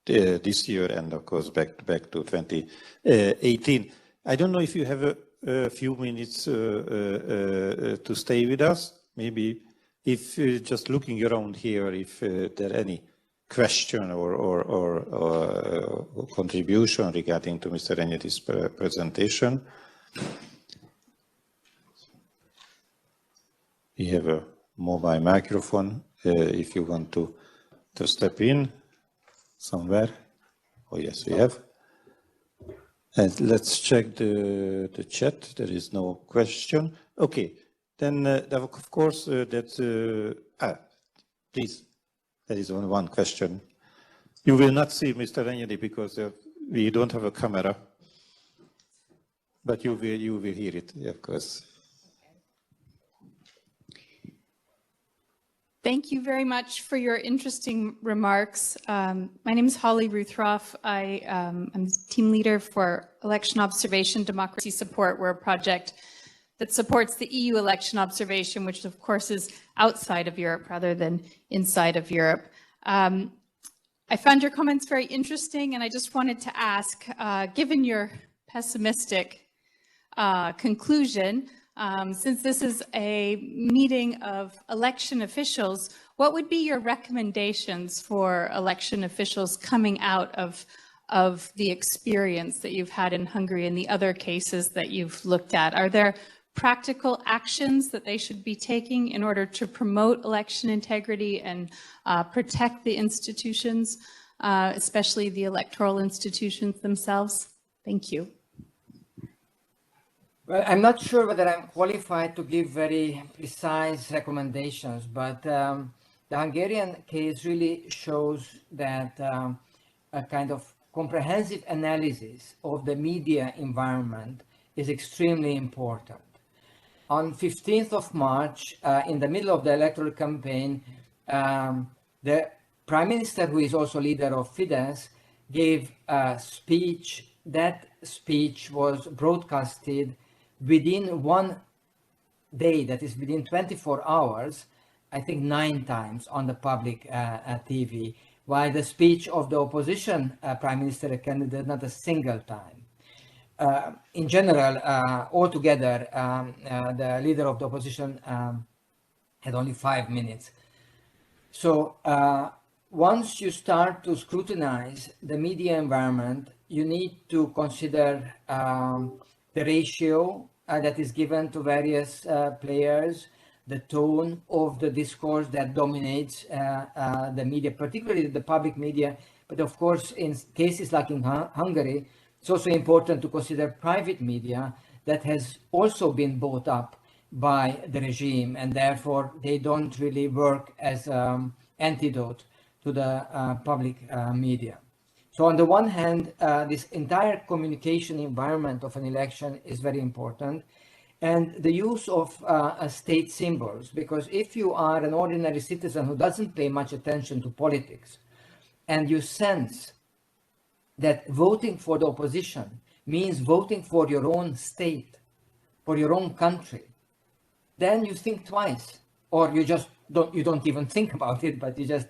this year, and of course back to 2018. I don't know if you have a few minutes to stay with us, maybe. If just looking around here, if there are any question or contribution regarding to Mr. Ranieri's presentation. We have a mobile microphone if you want to step in somewhere. Oh yes, we have. And let's check the chat. There is no question. Okay, then of course please, there is only one question. You will not see Mr. Renyedi because we don't have a camera, but you will hear it, of course. Thank you very much for your interesting remarks. My name is Holly Ruthroff. I'm the team leader for Election Observation Democracy Support. We're a project that supports the EU election observation, which of course is outside of Europe rather than inside of Europe. I found your comments very interesting, and I just wanted to ask, given your pessimistic conclusion, since this is a meeting of election officials, what would be your recommendations for election officials coming out of the experience that you've had in Hungary and the other cases that you've looked at? Are there practical actions that they should be taking in order to promote election integrity and protect the institutions, especially the electoral institutions themselves? Thank you. Well, I'm not sure whether I'm qualified to give very precise recommendations, but the Hungarian case really shows that a kind of comprehensive analysis of the media environment is extremely important. On 15th of March, in the middle of the electoral campaign, the Prime Minister, who is also leader of Fidesz, gave a speech. That speech was broadcasted within one day, that is within 24 hours, I think 9 times on the public TV, while the speech of the opposition Prime Minister candidate, not a single time. In general, altogether, the leader of the opposition had only 5 minutes. So once you start to scrutinize the media environment, you need to consider the ratio that is given to various players, the tone of the discourse that dominates the media, particularly the public media. But of course, in cases like in Hungary, it's also important to consider private media that has also been bought up by the regime, and therefore they don't really work as an antidote to the public media. So on the one hand, this entire communication environment of an election is very important, and the use of state symbols, because if you are an ordinary citizen who doesn't pay much attention to politics, and you sense that voting for the opposition means voting for your own state, for your own country, then you think twice, or you don't even think about it, but you just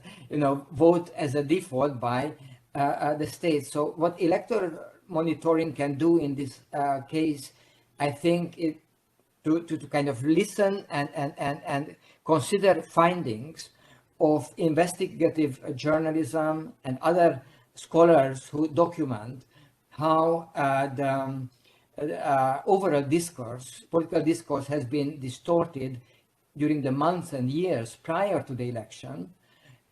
vote as a default by the state. So what electoral monitoring can do in this case, I think, to kind of listen and consider findings of investigative journalism and other scholars who document how the overall discourse, political discourse, has been distorted during the months and years prior to the election,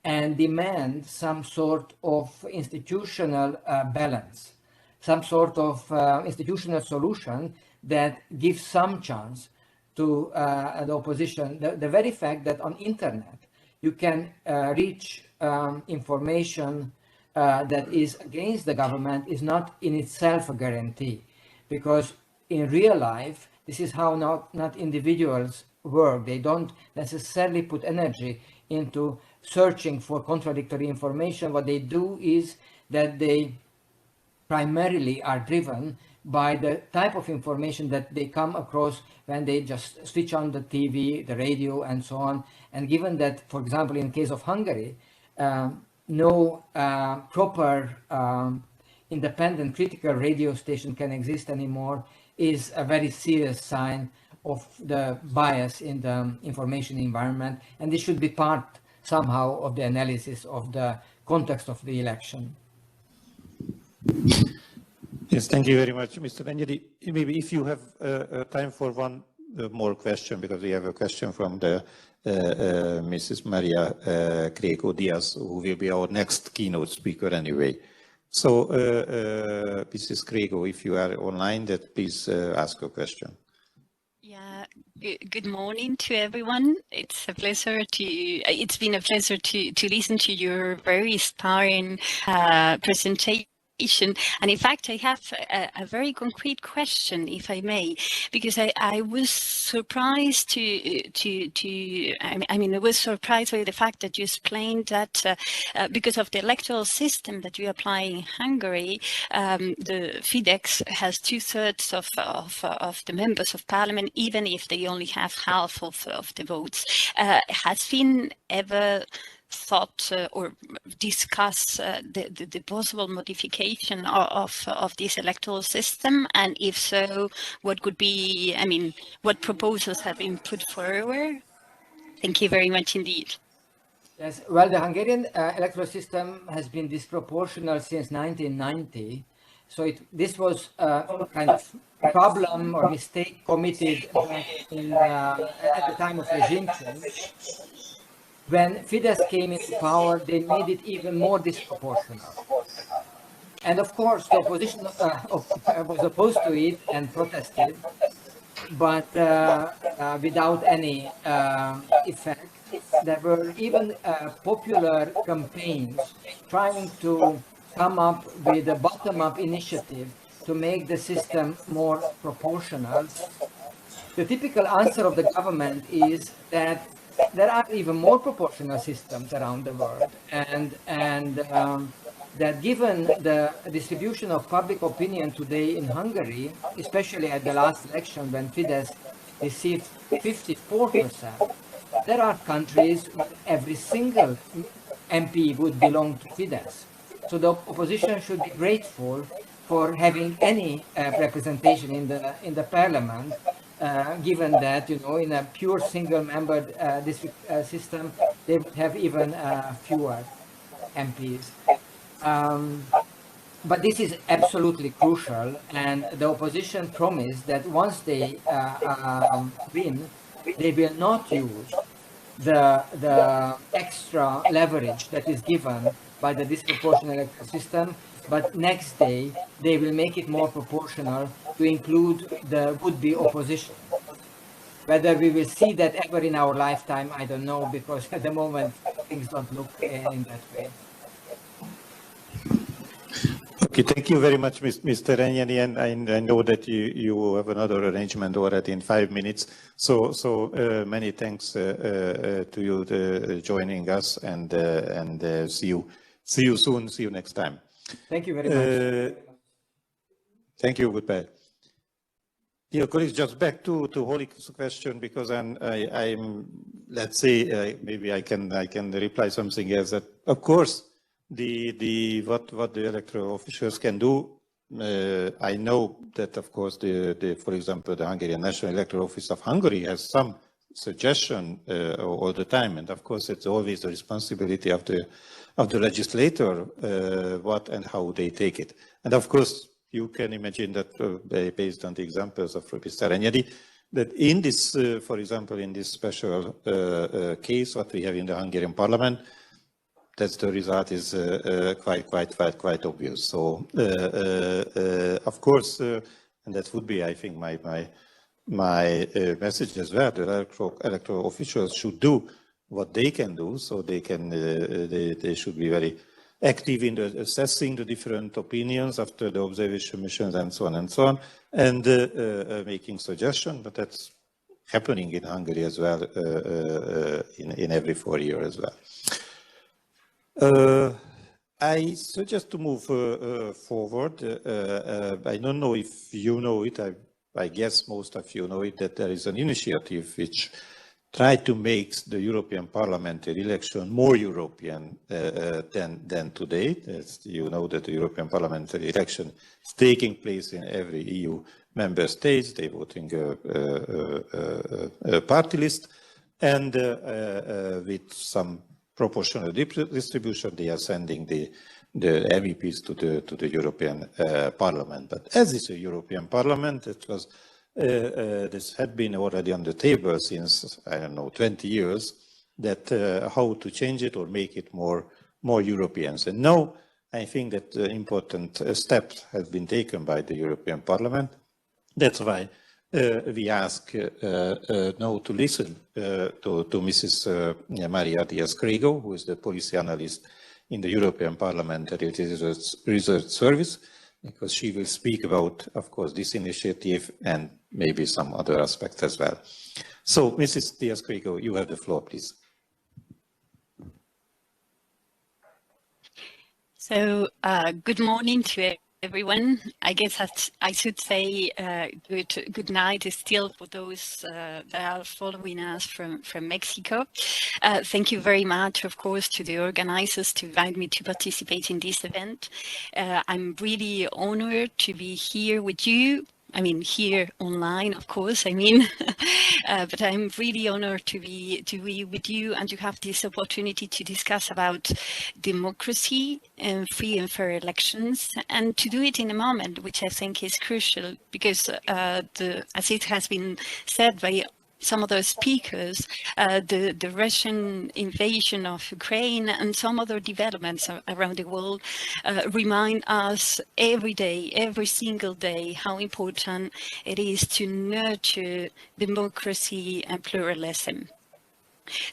and demand some sort of institutional balance, some sort of institutional solution that gives some chance to the opposition. The very fact that on internet you can reach information that is against the government is not in itself a guarantee, because in real life this is how not individuals work. They don't necessarily put energy into searching for contradictory information. What they do is that they primarily are driven by the type of information that they come across when they just switch on the TV, the radio, and so on. And given that, for example, in case of Hungary, no proper independent critical radio station can exist anymore, is a very serious sign of the bias in the information environment, and this should be part somehow of the analysis of the context of the election. Yes, thank you very much, Mr. Renyedi. Maybe if you have time for one more question, because we have a question from the Mrs. Maria Greco Diaz, who will be our next keynote speaker anyway. So, Mrs. Grego, if you are online, please ask your question. Yeah, good morning to everyone. It's been a pleasure to listen to your very inspiring presentation. And in fact, I have a very concrete question, if I may, because I was surprised I was surprised by the fact that you explained that because of the electoral system that you apply in Hungary, the Fidesz has 2/3 of the members of parliament, even if they only have half of the votes. Has been ever thought or discuss the possible modification of this electoral system? And if so, what could be, what proposals have been put forward? Thank you very much indeed. Yes, well, the Hungarian electoral system has been disproportional since 1990. So this was a kind of problem or mistake committed at the time of regime change. When Fidesz came into power, they made it even more disproportional. And of course, the opposition was opposed to it and protested, but without any effect. There were even popular campaigns trying to come up with a bottom-up initiative to make the system more proportional. The typical answer of the government is that there are even more proportional systems around the world, and that given the distribution of public opinion today in Hungary, especially at the last election when Fidesz received 54%, there are countries where every single MP would belong to Fidesz. So the opposition should be grateful for having any representation in the parliament. Given that, in a pure single-member district system, they would have even fewer MPs. But this is absolutely crucial, and the opposition promised that once they win, they will not use the extra leverage that is given by the disproportional electoral system, but next day they will make it more proportional to include the would-be opposition. Whether we will see that ever in our lifetime, I don't know, because at the moment things don't look in that way. Okay, thank you very much, Mr. Regnani, and I know that you have another arrangement already in 5 minutes. So many thanks to you joining us, and see you soon. See you next time. Thank you very much. Thank you. Goodbye. Dear colleagues, just back to Holly's question, because I'm let's say maybe I can reply something else. That of course what the electoral officials can do. I know that of course for example the Hungarian National Electoral Office of Hungary has some suggestion all the time, and of course it's always the responsibility of the legislator what and how they take it. And of course you can imagine that based on the examples of Mr. Regnani, that in this, for example, in this special case, what we have in the Hungarian Parliament, that the result is quite obvious. So, of course, and that would be, I think, my message as well. The electoral officials should do what they can do, so they should be very active in assessing the different opinions after the observation missions and so on, and making suggestions. But that's happening in Hungary as well, in every 4 years as well. I suggest to move forward. I don't know if you know it. I guess most of you know it, that there is an initiative which try to make the European parliamentary election more European than today. As you know that the European parliamentary election is taking place in every EU member state. They're voting a party list, and with some proportional distribution, they are sending the MEPs to the European Parliament. But as it's a European Parliament, it was this had been already on the table since, I don't know, 20 years, that how to change it or make it more European. And now I think that important steps have been taken by the European Parliament. That's why we ask now to listen to Mrs. Maria Diaz-Grego, who is the policy analyst in the European Parliamentary Research Service, because she will speak about, of course, this initiative and maybe some other aspects as well. So, Mrs. Diaz-Grego, you have the floor, please. So, good morning to everyone. I guess that I should say good night still for those that are following us from Mexico. Thank you very much, of course, to the organizers to invite me to participate in this event. I'm really honored to be here with you. I mean, here online, of course, but I'm really honored to be with you and to have this opportunity to discuss about democracy and free and fair elections, and to do it in a moment which I think is crucial because as it has been said by some of the speakers, the Russian invasion of Ukraine and some other developments around the world remind us every day, every single day, how important it is to nurture democracy and pluralism.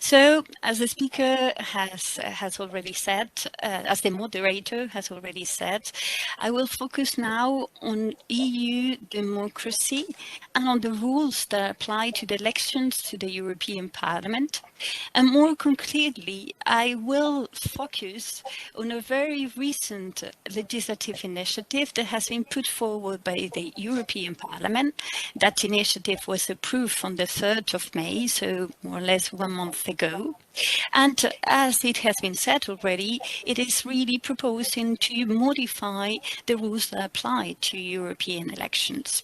So, as the speaker has already said, as the moderator has already said, I will focus now on EU democracy and on the rules that apply to the elections to the European Parliament. And more concretely, I will focus on a very recent legislative initiative that has been put forward by the European Parliament. That initiative was approved on the 3rd of May, so more or less 1 month ago. And as it has been said already, it is really proposing to modify the rules that apply to European elections.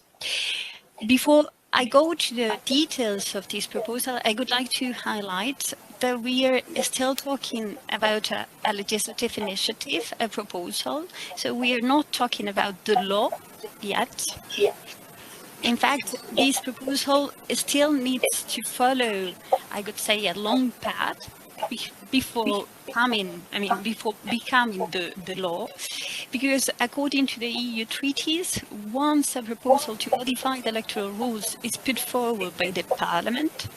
Before I go to the details of this proposal, I would like to highlight that we are still talking about a legislative initiative, a proposal. So we are not talking about the law yet. In fact, this proposal still needs to follow, I would say, a long path before becoming the law, because according to the EU treaties, once a proposal to modify the electoral rules is put forward by the Parliament,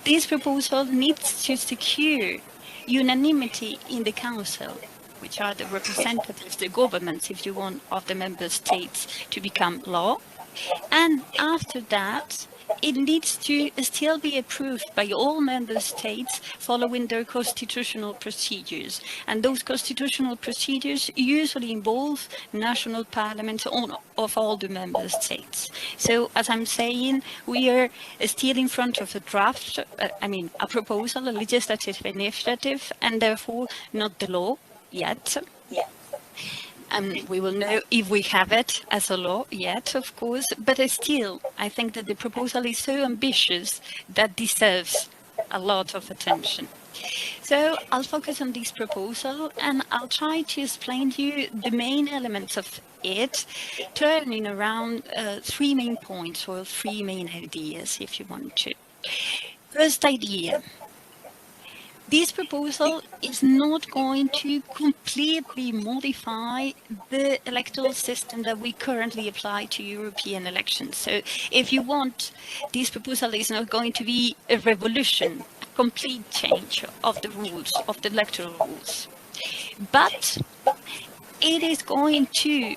this proposal needs to secure unanimity in the Council, which are the representatives, the governments, if you want, of the member states to become law. And after that, it needs to still be approved by all member states following their constitutional procedures. And those constitutional procedures usually involve national parliaments of all the member states. So, as I'm saying, we are still in front of a draft, a proposal, a legislative initiative, and therefore not the law yet. And we will know if we have it as a law yet, of course, but still, I think that the proposal is so ambitious that deserves a lot of attention. So I'll focus on this proposal and I'll try to explain to you the main elements of it, turning around 3 main points or 3 main ideas, if you want to. First idea. This proposal is not going to completely modify the electoral system that we currently apply to European elections. So if you want, this proposal is not going to be a revolution, a complete change of the rules, of the electoral rules. But it is going to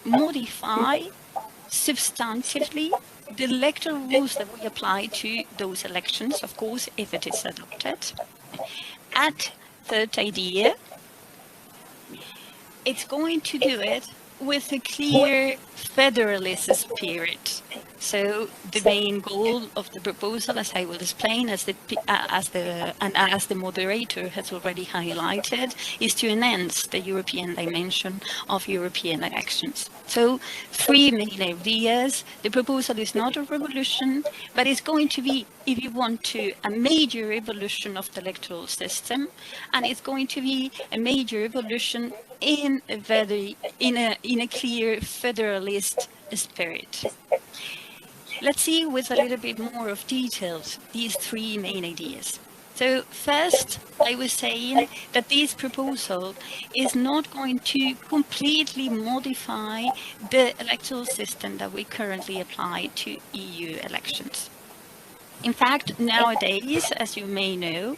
modify substantively the electoral rules that we apply to those elections, of course, if it is adopted. And third idea, it's going to do it with a clear federalist spirit. So the main goal of the proposal, as I will explain, as the moderator has already highlighted, is to enhance the European dimension of European elections. So 3 main ideas. The proposal is not a revolution, but it's going to be, if you want to, a major evolution of the electoral system, and it's going to be a major evolution in a clear federalist spirit. Let's see with a little bit more of details these 3 main ideas. So first, I was saying that this proposal is not going to completely modify the electoral system that we currently apply to EU elections. In fact, nowadays, as you may know,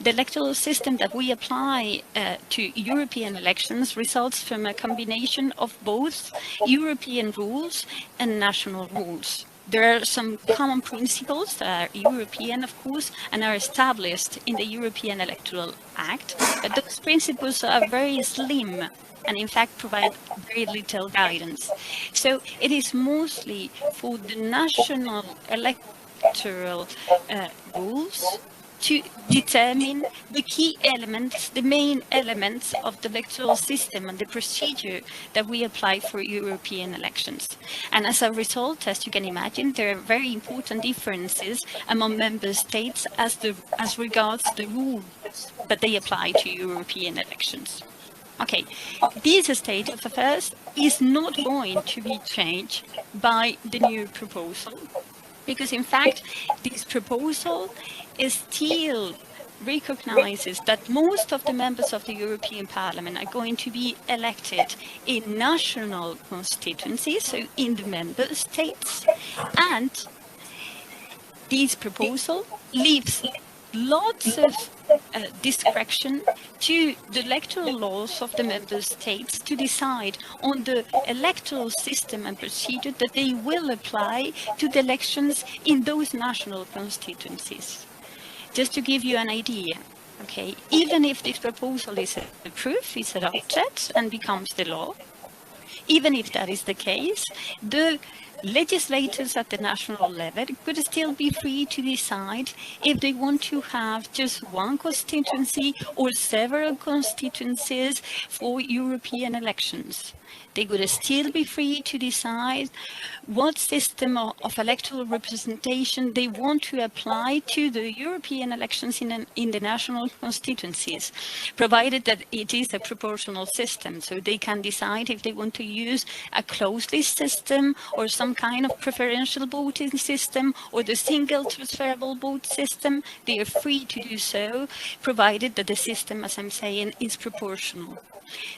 the electoral system that we apply to European elections results from a combination of both European rules and national rules. There are some common principles that are European, of course, and are established in the European Electoral Act, but those principles are very slim and in fact provide very little guidance. So it is mostly for the national electoral rules to determine the key elements, the main elements of the electoral system and the procedure that we apply for European elections. And as a result, as you can imagine, there are very important differences among member states as regards the rules that they apply to European elections. Okay, this state of affairs is not going to be changed by the new proposal, because in fact, this proposal still recognizes that most of the members of the European Parliament are going to be elected in national constituencies, so in the member states, and this proposal leaves lots of discretion to the electoral laws of the member states to decide on the electoral system and procedure that they will apply to the elections in those national constituencies. Just to give you an idea, okay, even if this proposal is approved, is adopted and becomes the law, even if that is the case, the legislators at the national level could still be free to decide if they want to have just one constituency or several constituencies for European elections. They would still be free to decide what system of electoral representation they want to apply to the European elections in the national constituencies, provided that it is a proportional system. So they can decide if they want to use a closed list system or some kind of preferential voting system or the single transferable vote system. They are free to do so, provided that the system, as I'm saying, is proportional.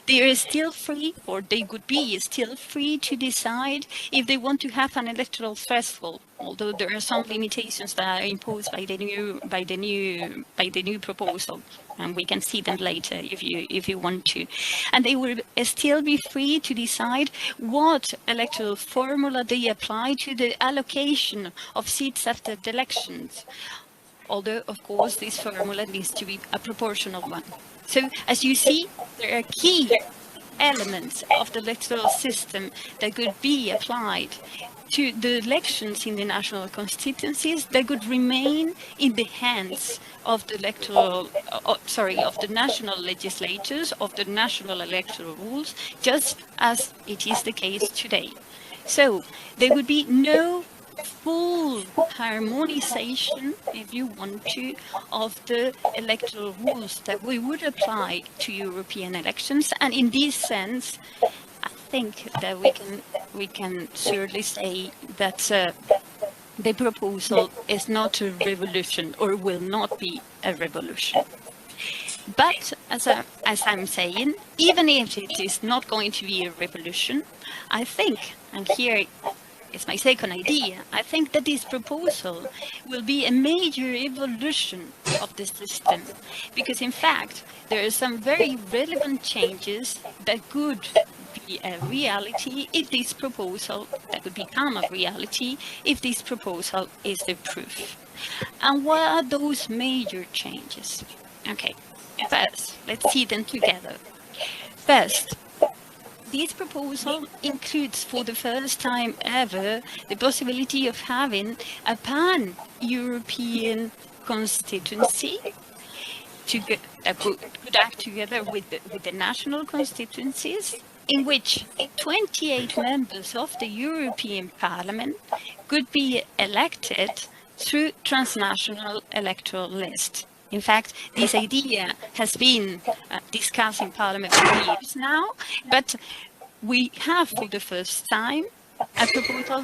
They are still free, or they would be still free to decide if they want to have an electoral threshold, although there are some limitations that are imposed by the new proposal, and we can see them later if you want to. And they will still be free to decide what electoral formula they apply to the allocation of seats after the elections, although of course this formula needs to be a proportional one. So, as you see, there are key elements of the electoral system that could be applied to the elections in the national constituencies that could remain in the hands of the of the national legislators, of the national electoral rules, just as it is the case today. So, there would be no full harmonization, if you want to, of the electoral rules that we would apply to European elections. And in this sense, I think that we can surely say that the proposal is not a revolution, or will not be a revolution. But as I'm saying, even if it is not going to be a revolution, I think, and here it's my second idea, I think that this proposal will be a major evolution of the system, because in fact there are some very relevant changes that could be a reality if this proposal, that could become a reality if this proposal is approved. And what are those major changes? Okay, first, let's see them together. First, this proposal includes for the first time ever the possibility of having a pan-European constituency that could act together with the national constituencies, in which 28 members of the European Parliament could be elected through transnational electoral lists. In fact, this idea has been discussed in Parliament for years now, but we have for the first time a proposal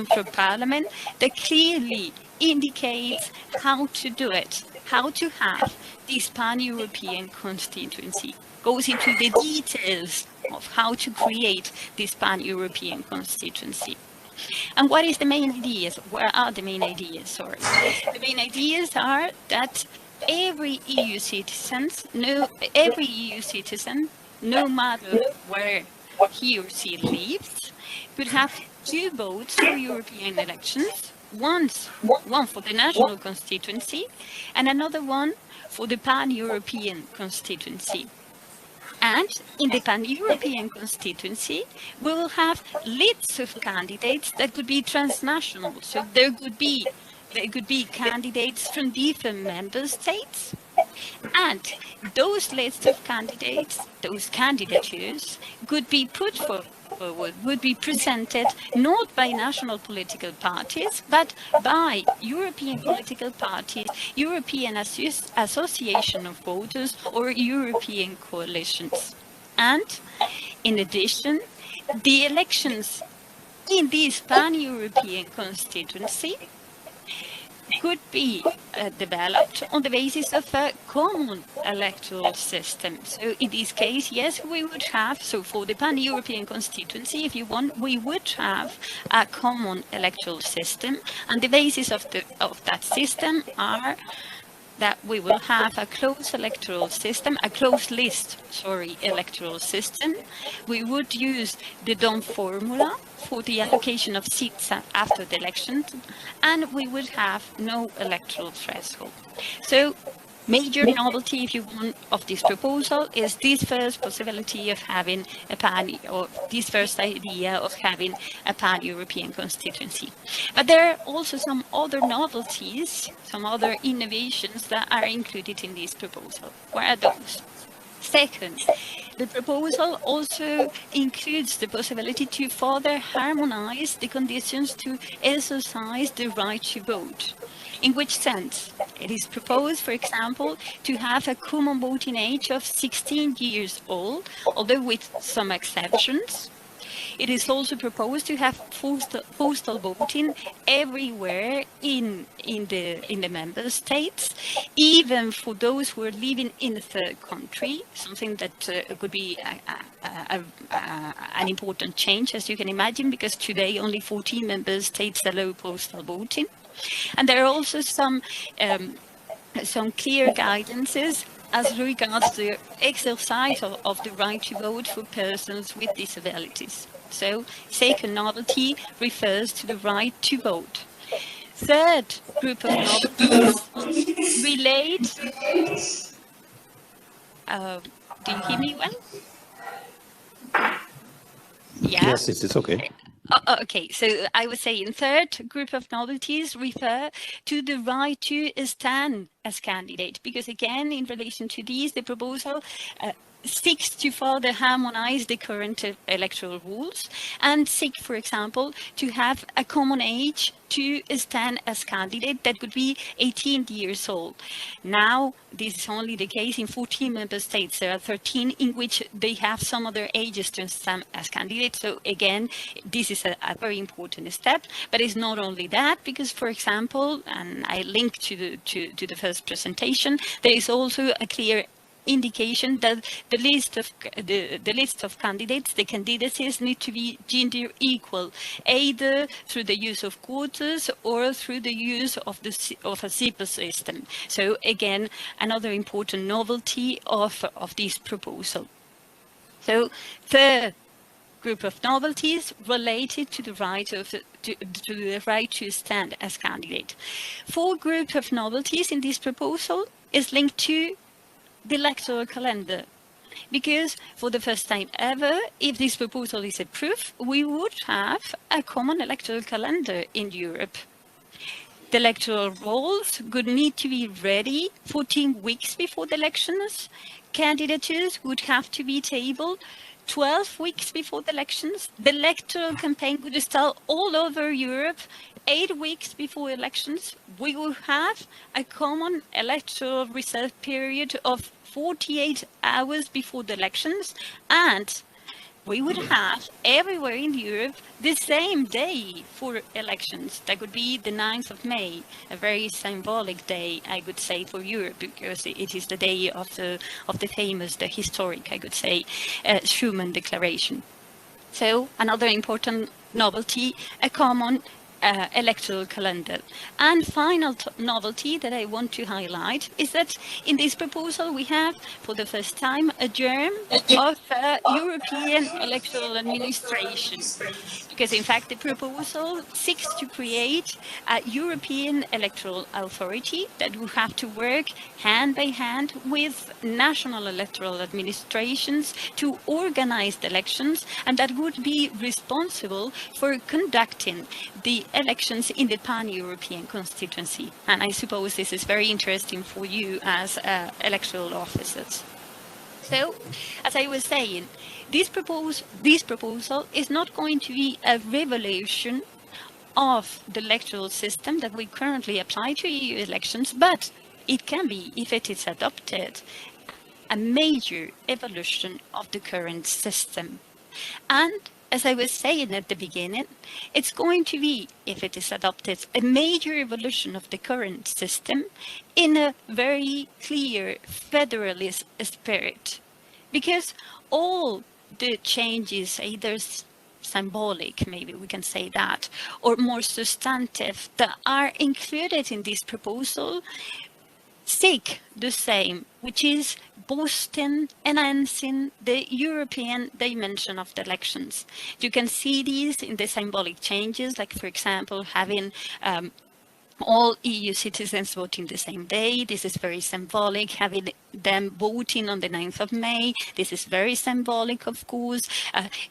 for Parliament that clearly indicates how to do it, how to have this pan-European constituency, goes into the details of how to create this pan-European constituency. And what is the main ideas? Where are the main ideas? Sorry. The main ideas are that every EU citizen, no matter where he or she lives, could have 2 votes for European elections, one for the national constituency and another one for the pan-European constituency. And in the pan-European constituency, we will have lists of candidates that could be transnational. So there could be candidates from different member states. And those lists of candidates, those candidatures, could be put forward, would be presented not by national political parties, but by European political parties, European Association of Voters, or European coalitions. And in addition, the elections in this pan-European constituency could be developed on the basis of a common electoral system. So in this case, yes, we would have, so for the pan-European constituency, if you want, we would have a common electoral system. And the basis of that system are that we will have a closed electoral system, a closed list, electoral system. We would use the DOM formula for the allocation of seats after the elections, and we would have no electoral threshold. So, major novelty, if you want, of this proposal is this first possibility of having this first idea of having a pan-European constituency. But there are also some other novelties, some other innovations that are included in this proposal. What are those? Second, the proposal also includes the possibility to further harmonize the conditions to exercise the right to vote. In which sense? It is proposed, for example, to have a common voting age of 16 years old, although with some exceptions. It is also proposed to have postal voting everywhere in the member states, even for those who are living in a third country, something that could be an important change, as you can imagine, because today only 14 member states allow postal voting. And there are also some clear guidances as regards the exercise of the right to vote for persons with disabilities. So, second novelty refers to the right to vote. Third group of novelties relate. Do you hear me well? Yeah. Yes, it is okay. Okay, so I was saying third group of novelties refer to the right to stand as candidate, because again, in relation to these, the proposal seeks to further harmonize the current electoral rules and seek, for example, to have a common age to stand as candidate that would be 18 years old. Now, this is only the case in 14 member states. There are 13 in which they have some other ages to stand as candidates. So again, this is a very important step. But it's not only that, because, for example, and I link to the first presentation, there is also a clear indication that the list of candidates, the candidacies, need to be gender equal, either through the use of quotas or through the use of a SIPA system. So again, another important novelty of this proposal. So third group of novelties related to the right to stand as candidate. Fourth group of novelties in this proposal is linked to the electoral calendar, because for the first time ever, if this proposal is approved, we would have a common electoral calendar in Europe. The electoral rolls would need to be ready 14 weeks before the elections. Candidatures would have to be tabled 12 weeks before the elections. The electoral campaign would start all over Europe 8 weeks before elections. We will have a common electoral reserve period of 48 hours before the elections, and we would have everywhere in Europe the same day for elections. That would be the 9th of May, a very symbolic day, I would say, for Europe, because it is the day of the famous, the historic, I could say, Schuman Declaration. So another important novelty, a common electoral calendar. And final novelty that I want to highlight is that in this proposal we have for the first time a germ of European electoral administration. Because in fact the proposal seeks to create a European electoral authority that will have to work hand by hand with national electoral administrations to organize the elections, and that would be responsible for conducting the elections in the pan-European constituency. And I suppose this is very interesting for you as electoral officers. So, as I was saying, this proposal is not going to be a revolution of the electoral system that we currently apply to EU elections, but it can be, if it is adopted, a major evolution of the current system. And as I was saying at the beginning, it's going to be, if it is adopted, a major evolution of the current system in a very clear federalist spirit. Because all the changes, either symbolic, maybe we can say that, or more substantive, that are included in this proposal, seek the same, which is boosting, enhancing the European dimension of the elections. You can see these in the symbolic changes, like, for example, having all EU citizens voting the same day. This is very symbolic. Having them voting on the 9th of May. This is very symbolic, of course.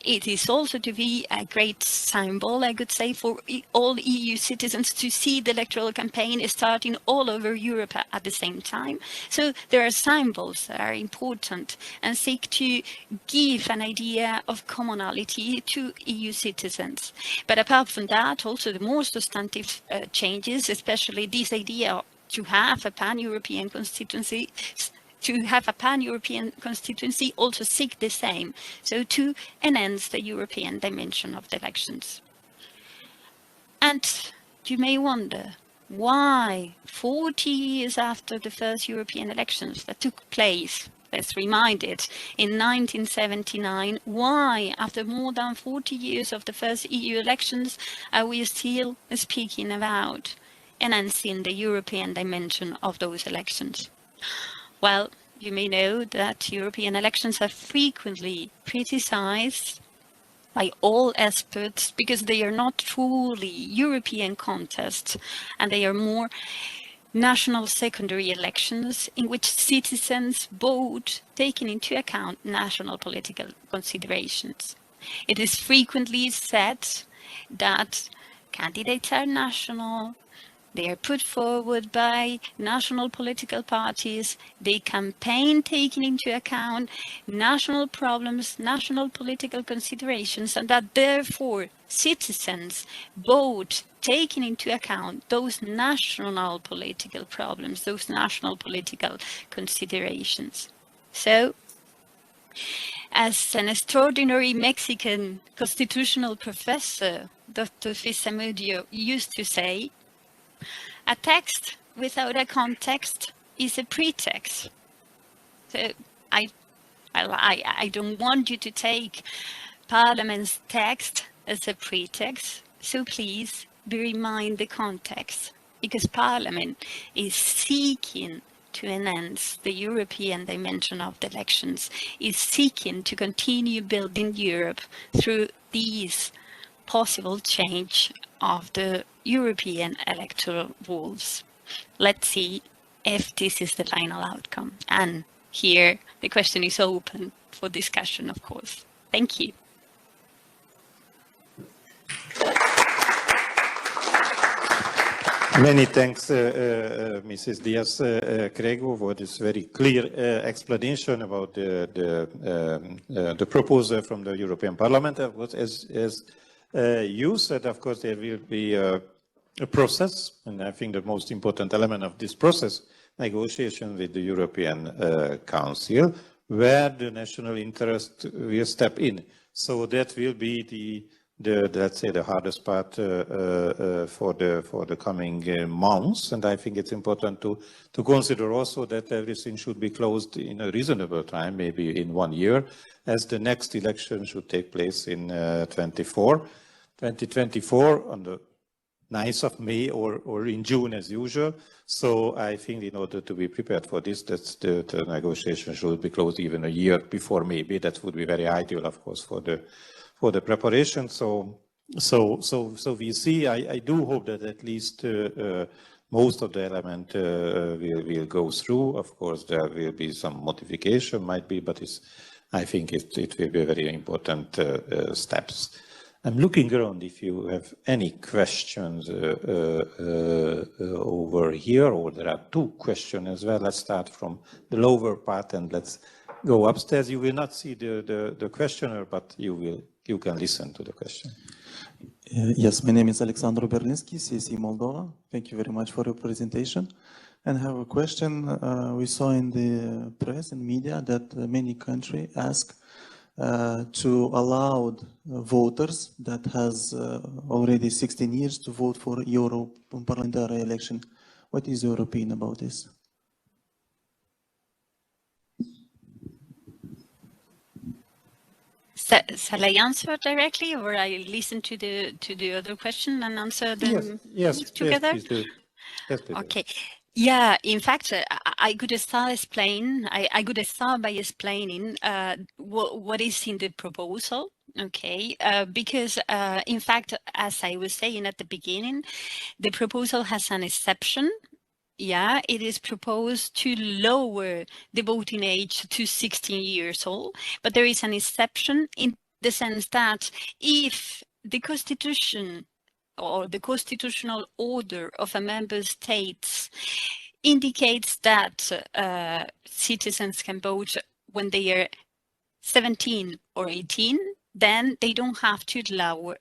It is also to be a great symbol, I could say, for all EU citizens to see the electoral campaign starting all over Europe at the same time. So there are symbols that are important and seek to give an idea of commonality to EU citizens. But apart from that, also the more substantive changes, especially this idea to have a pan-European constituency, also seek the same, so to enhance the European dimension of the elections. And you may wonder, why 40 years after the first European elections that took place, let's remind it, in 1979, why after more than 40 years of the first EU elections are we still speaking about enhancing the European dimension of those elections? Well, you may know that European elections are frequently criticized by all experts because they are not fully European contests, and they are more national secondary elections in which citizens vote taking into account national political considerations. It is frequently said that candidates are national, they are put forward by national political parties, they campaign taking into account national problems, national political considerations, and that therefore citizens vote taking into account those national political problems, those national political considerations. So, as an extraordinary Mexican constitutional professor, Dr. Fisamudio, used to say, a text without a context is a pretext. So I don't want you to take Parliament's text as a pretext, so please bear in mind the context, because Parliament is seeking to enhance the European dimension of the elections, is seeking to continue building Europe through these possible change of the European electoral rules. Let's see if this is the final outcome. And here the question is open for discussion, of course. Thank you. Many thanks, Mrs. Diaz-Crego, for this very clear explanation about the proposal from the European Parliament. Of course, as you said, of course, there will be a process, and I think the most important element of this process, negotiation with the European Council, where the national interest will step in. So that will be the let's say the hardest part for the coming months. And I think it's important to consider also that everything should be closed in a reasonable time, maybe in 1 year, as the next election should take place in 2024 on the 9th of May or in June as usual. So I think in order to be prepared for this, that the negotiation should be closed even a year before maybe. That would be very ideal, of course, for the preparation. So we see, I do hope that at least most of the element will go through. Of course, there will be some modification, might be, but I think it will be very important steps. I'm looking around if you have any questions over here, or there are 2 questions as well. Let's start from the lower part and let's go upstairs. You will not see the questioner, but you can listen to the question. Yes, my name is Alexandru Berlinski, CSE Moldova. Thank you very much for your presentation. And I have a question. We saw in the press and media that many countries ask to allow voters that has already 16 years to vote for Europe parliamentary election. What is your opinion about this? Shall I answer directly, or I listen to the other question and answer them together? Yes, please do. Yes, please. Okay. Yeah, in fact, I could start by explaining what is in the proposal. Okay, because in fact, as I was saying at the beginning, the proposal has an exception. Yeah, it is proposed to lower the voting age to 16 years old, but there is an exception in the sense that if the Constitution or the constitutional order of a member state indicates that citizens can vote when they are 17 or 18, then they don't have to lower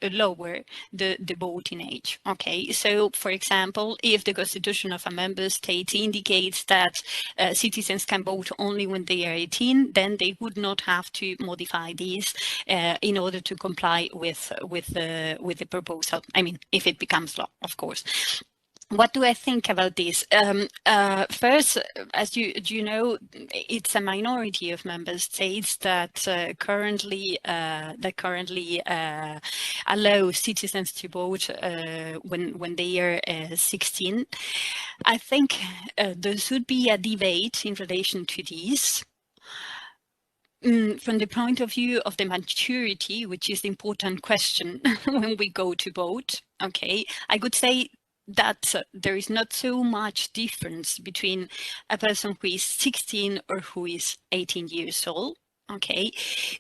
the voting age. Okay, so for example, if the constitution of a member state indicates that citizens can vote only when they are 18, then they would not have to modify these in order to comply with the proposal. I mean, if it becomes law, of course. What do I think about this? First, as you know, it's a minority of member states that currently allow citizens to vote when they are 16. I think there should be a debate in relation to this. From the point of view of the maturity, which is the important question when we go to vote, okay, I could say that there is not so much difference between a person who is 16 or who is 18 years old. Okay,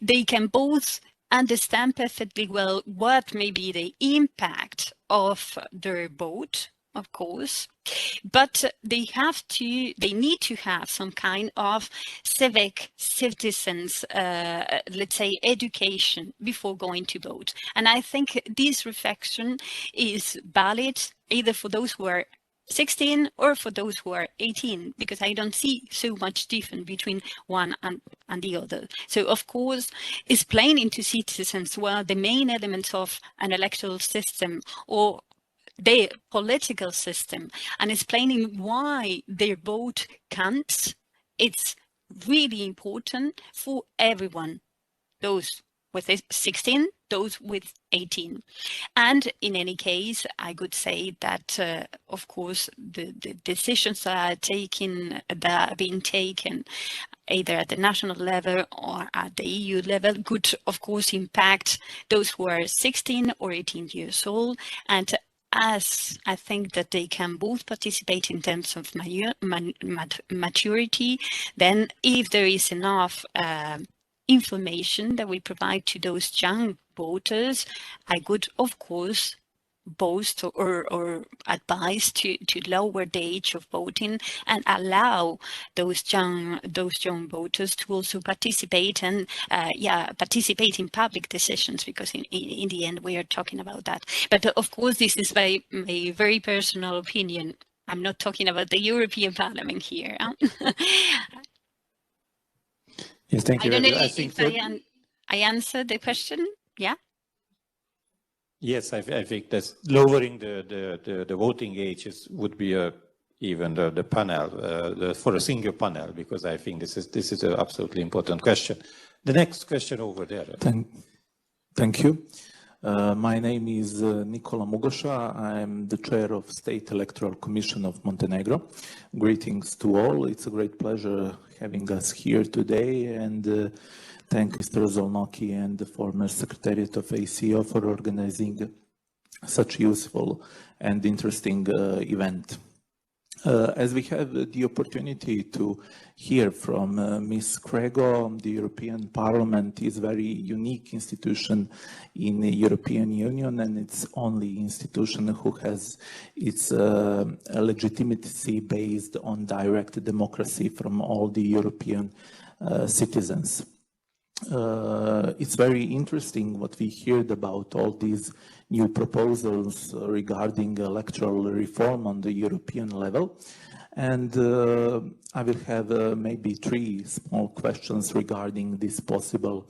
they can both understand perfectly well what may be the impact of their vote, of course, but they need to have some kind of citizens, let's say, education before going to vote. And I think this reflection is valid either for those who are 16 or for those who are 18, because I don't see so much difference between one and the other. So of course, explaining to citizens what the main elements of an electoral system or the political system and explaining why their vote counts, it's really important for everyone, those with 16, those with 18. And in any case, I could say that, of course, the decisions that are being taken either at the national level or at the EU level could, of course, impact those who are 16 or 18 years old. And as I think that they can both participate in terms of maturity, then if there is enough information that we provide to those young voters, I could, of course, boast or advise to lower the age of voting and allow those young voters to also participate and participate in public decisions, because in the end we are talking about that. But of course, this is my very personal opinion. I'm not talking about the European Parliament here. Yes, thank you. I don't know I answered the question? Yeah? Yes, I think that lowering the voting age would be even the panel, for a single panel, because I think this is an absolutely important question. The next question over there. Thank you. My name is Nikola Mogosha. I'm the chair of State Electoral Commission of Montenegro. Greetings to all. It's a great pleasure having us here today, and thank Mr. Zolnoki and the former Secretariat of ACO for organizing such useful and interesting event. As we have the opportunity to hear from Ms. Krego, the European Parliament is a very unique institution in the European Union, and it's only institution who has its legitimacy based on direct democracy from all the European citizens. It's very interesting what we heard about all these new proposals regarding electoral reform on the European level. And I will have maybe 3 small questions regarding this possible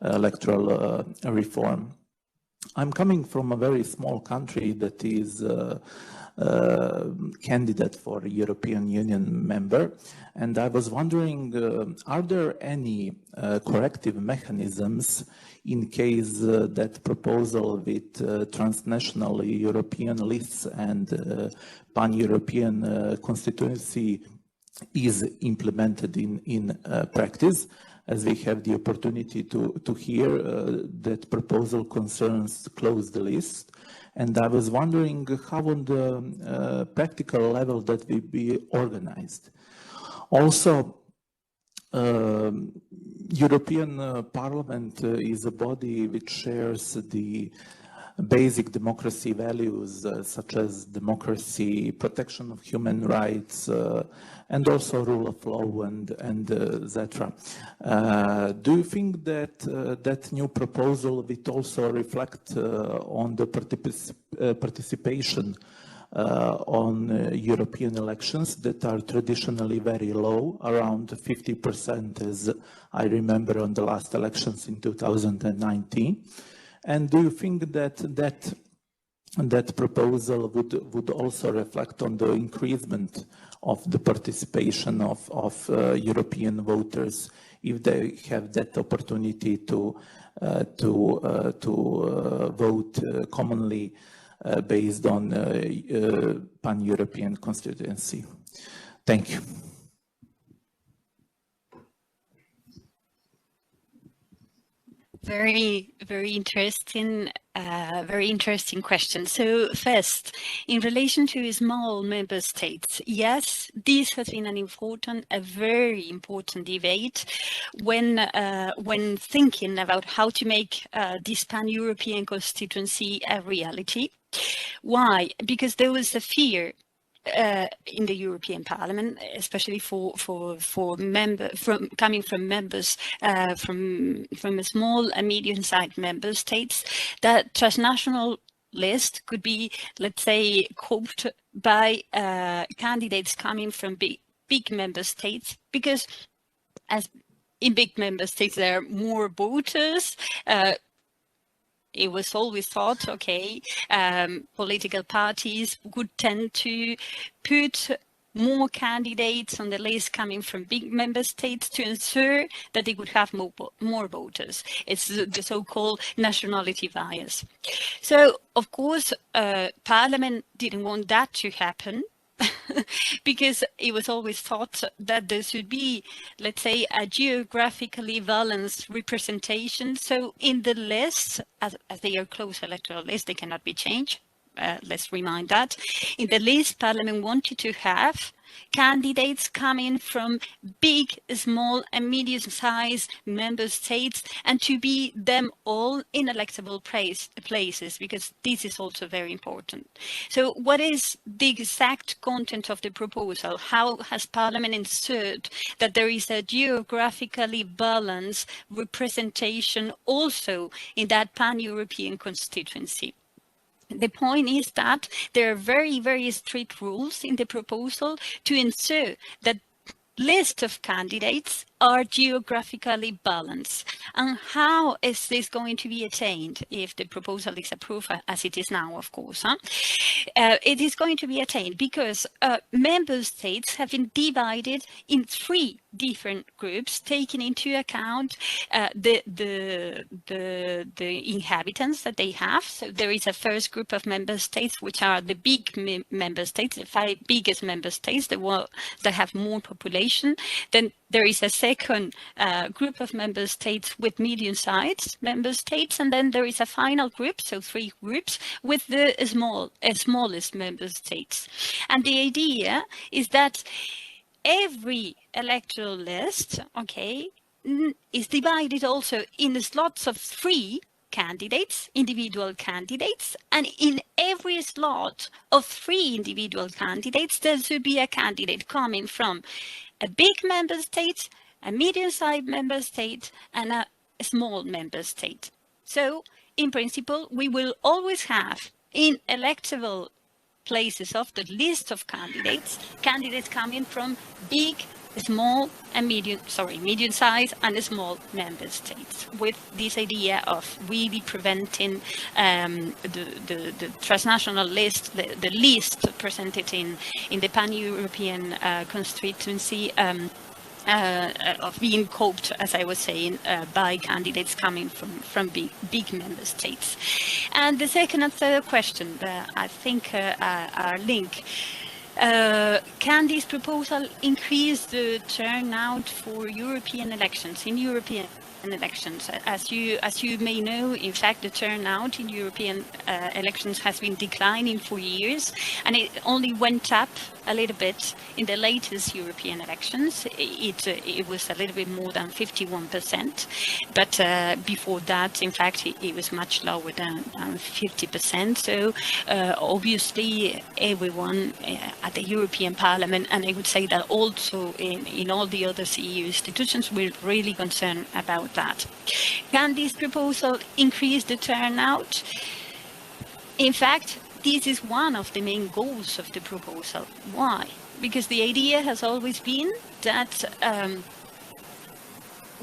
electoral reform. I'm coming from a very small country that is candidate for European Union member, and I was wondering, are there any corrective mechanisms in case that proposal with transnational European lists and pan-European constituency is implemented in practice? As we have the opportunity to hear that proposal concerns closed list. And I was wondering how on the practical level that will be organized. Also, European Parliament is a body which shares the basic democracy values such as democracy, protection of human rights, and also rule of law and etc. Do you think that that new proposal will also reflect on the participation on European elections that are traditionally very low, around 50%, as I remember on the last elections in 2019? And do you think that that proposal would also reflect on the increasement of the participation of European voters if they have that opportunity to vote commonly based on pan-European constituency? Thank you. Very interesting question. So first, in relation to small member states, yes, this has been a very important debate when thinking about how to make this pan-European constituency a reality. Why? Because there was a fear in the European Parliament, especially coming from members from small and medium-sized member states, that transnational list could be, let's say, coped by candidates coming from big member states, because as in big member states there are more voters. It was always thought, okay, political parties would tend to put more candidates on the list coming from big member states to ensure that they would have more voters. It's the so-called nationality bias. So, of course, Parliament didn't want that to happen. Because it was always thought that there should be, let's say, a geographically balanced representation. So in the lists, as they are closed electoral lists, they cannot be changed. Let's remind that. In the list, Parliament wanted to have candidates coming from big, small and medium-sized member states, and to be them all in electable places, because this is also very important. So what is the exact content of the proposal? How has Parliament ensured that there is a geographically balanced representation also in that pan-European constituency? The point is that there are very, very strict rules in the proposal to ensure that list of candidates are geographically balanced. And how is this going to be attained if the proposal is approved as it is now, of course? It is going to be attained because member states have been divided in 3 different groups, taking into account the inhabitants that they have. So there is a first group of member states, which are the big member states, the 5 biggest member states, the ones that have more population. Then there is a second group of member states with medium-sized member states, and then there is a final group, so 3 groups, with the smallest member states. And the idea is that every electoral list, okay, is divided also in the slots of 3 candidates, individual candidates, and in every slot of 3 individual candidates, there should be a candidate coming from a big member state, a medium-sized member state, and a small member state. So, in principle, we will always have in electoral places of the list of candidates coming from big, small, and medium-sized and small member states, with this idea of really preventing the transnational list, the list presented in the pan-European constituency of being coped, as I was saying, by candidates coming from big member states. And the second and third question that I think are linked. Can this proposal increase the turnout for European elections, elections? As you may know, in fact, the turnout in European elections has been declining for years, and it only went up a little bit in the latest European elections. It was a little bit more than 51%, but before that, in fact, it was much lower than 50%. So obviously, everyone at the European Parliament, and I would say that also in all the other EU institutions, we're really concerned about that. Can this proposal increase the turnout? In fact, this is one of the main goals of the proposal. Why? Because the idea has always been that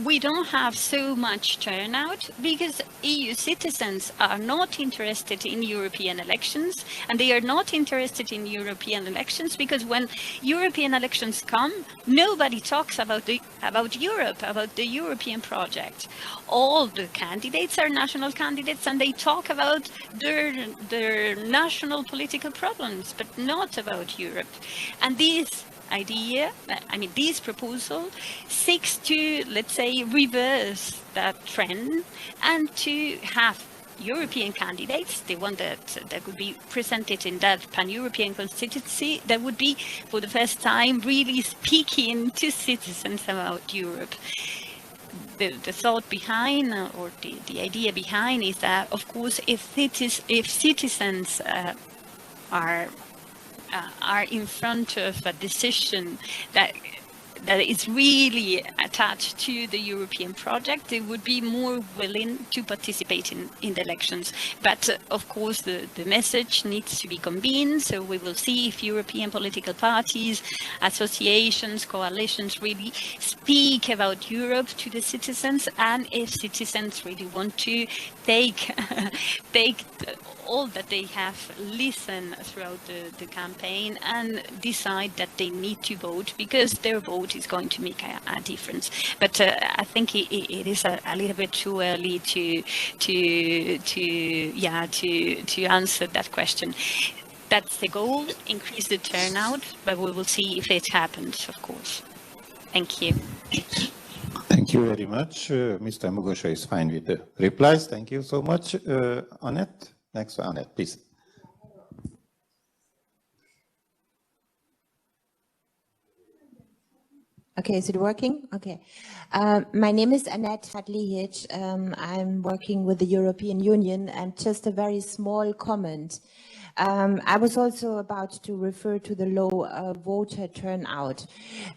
we don't have so much turnout because EU citizens are not interested in European elections, and they are not interested in European elections because when European elections come, nobody talks about Europe, about the European project. All the candidates are national candidates, and they talk about their national political problems, but not about Europe. And this idea, this proposal seeks to, let's say, reverse that trend and to have European candidates, the one that would be presented in that pan-European constituency, that would be for the first time really speaking to citizens about Europe. The thought behind, or the idea behind, is that, of course, if citizens are in front of a decision that is really attached to the European project, they would be more willing to participate in the elections. But of course, the message needs to be convened, so we will see if European political parties, associations, coalitions really speak about Europe to the citizens, and if citizens really want to take all that they have listened throughout the campaign and decide that they need to vote because their vote is going to make a difference. But I think it is a little bit too early to answer that question. That's the goal, increase the turnout, but we will see if it happens, of course. Thank you. Thank you very much. Mr. Mugosha is fine with the replies. Thank you so much. Annette? Next one, Annette, please. Okay, is it working? Okay. My name is Annette Hadlihic. I'm working with the European Union, and just a very small comment. I was also about to refer to the low voter turnout.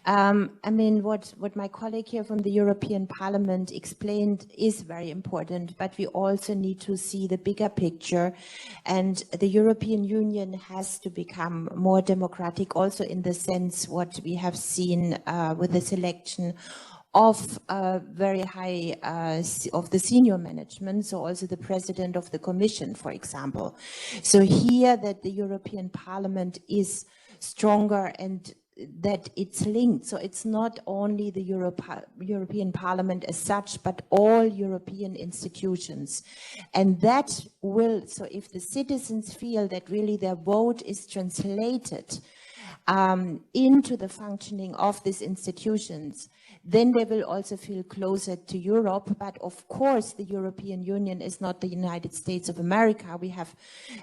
What my colleague here from the European Parliament explained is very important, but we also need to see the bigger picture, and the European Union has to become more democratic also in the sense what we have seen with the selection of very high, of the senior management, so also the president of the commission, for example. So here that the European Parliament is stronger and that it's linked. So it's not only the European Parliament as such, but all European institutions. And that will, so if the citizens feel that really their vote is translated into the functioning of these institutions, then they will also feel closer to Europe. But of course, the European Union is not the United States of America. We have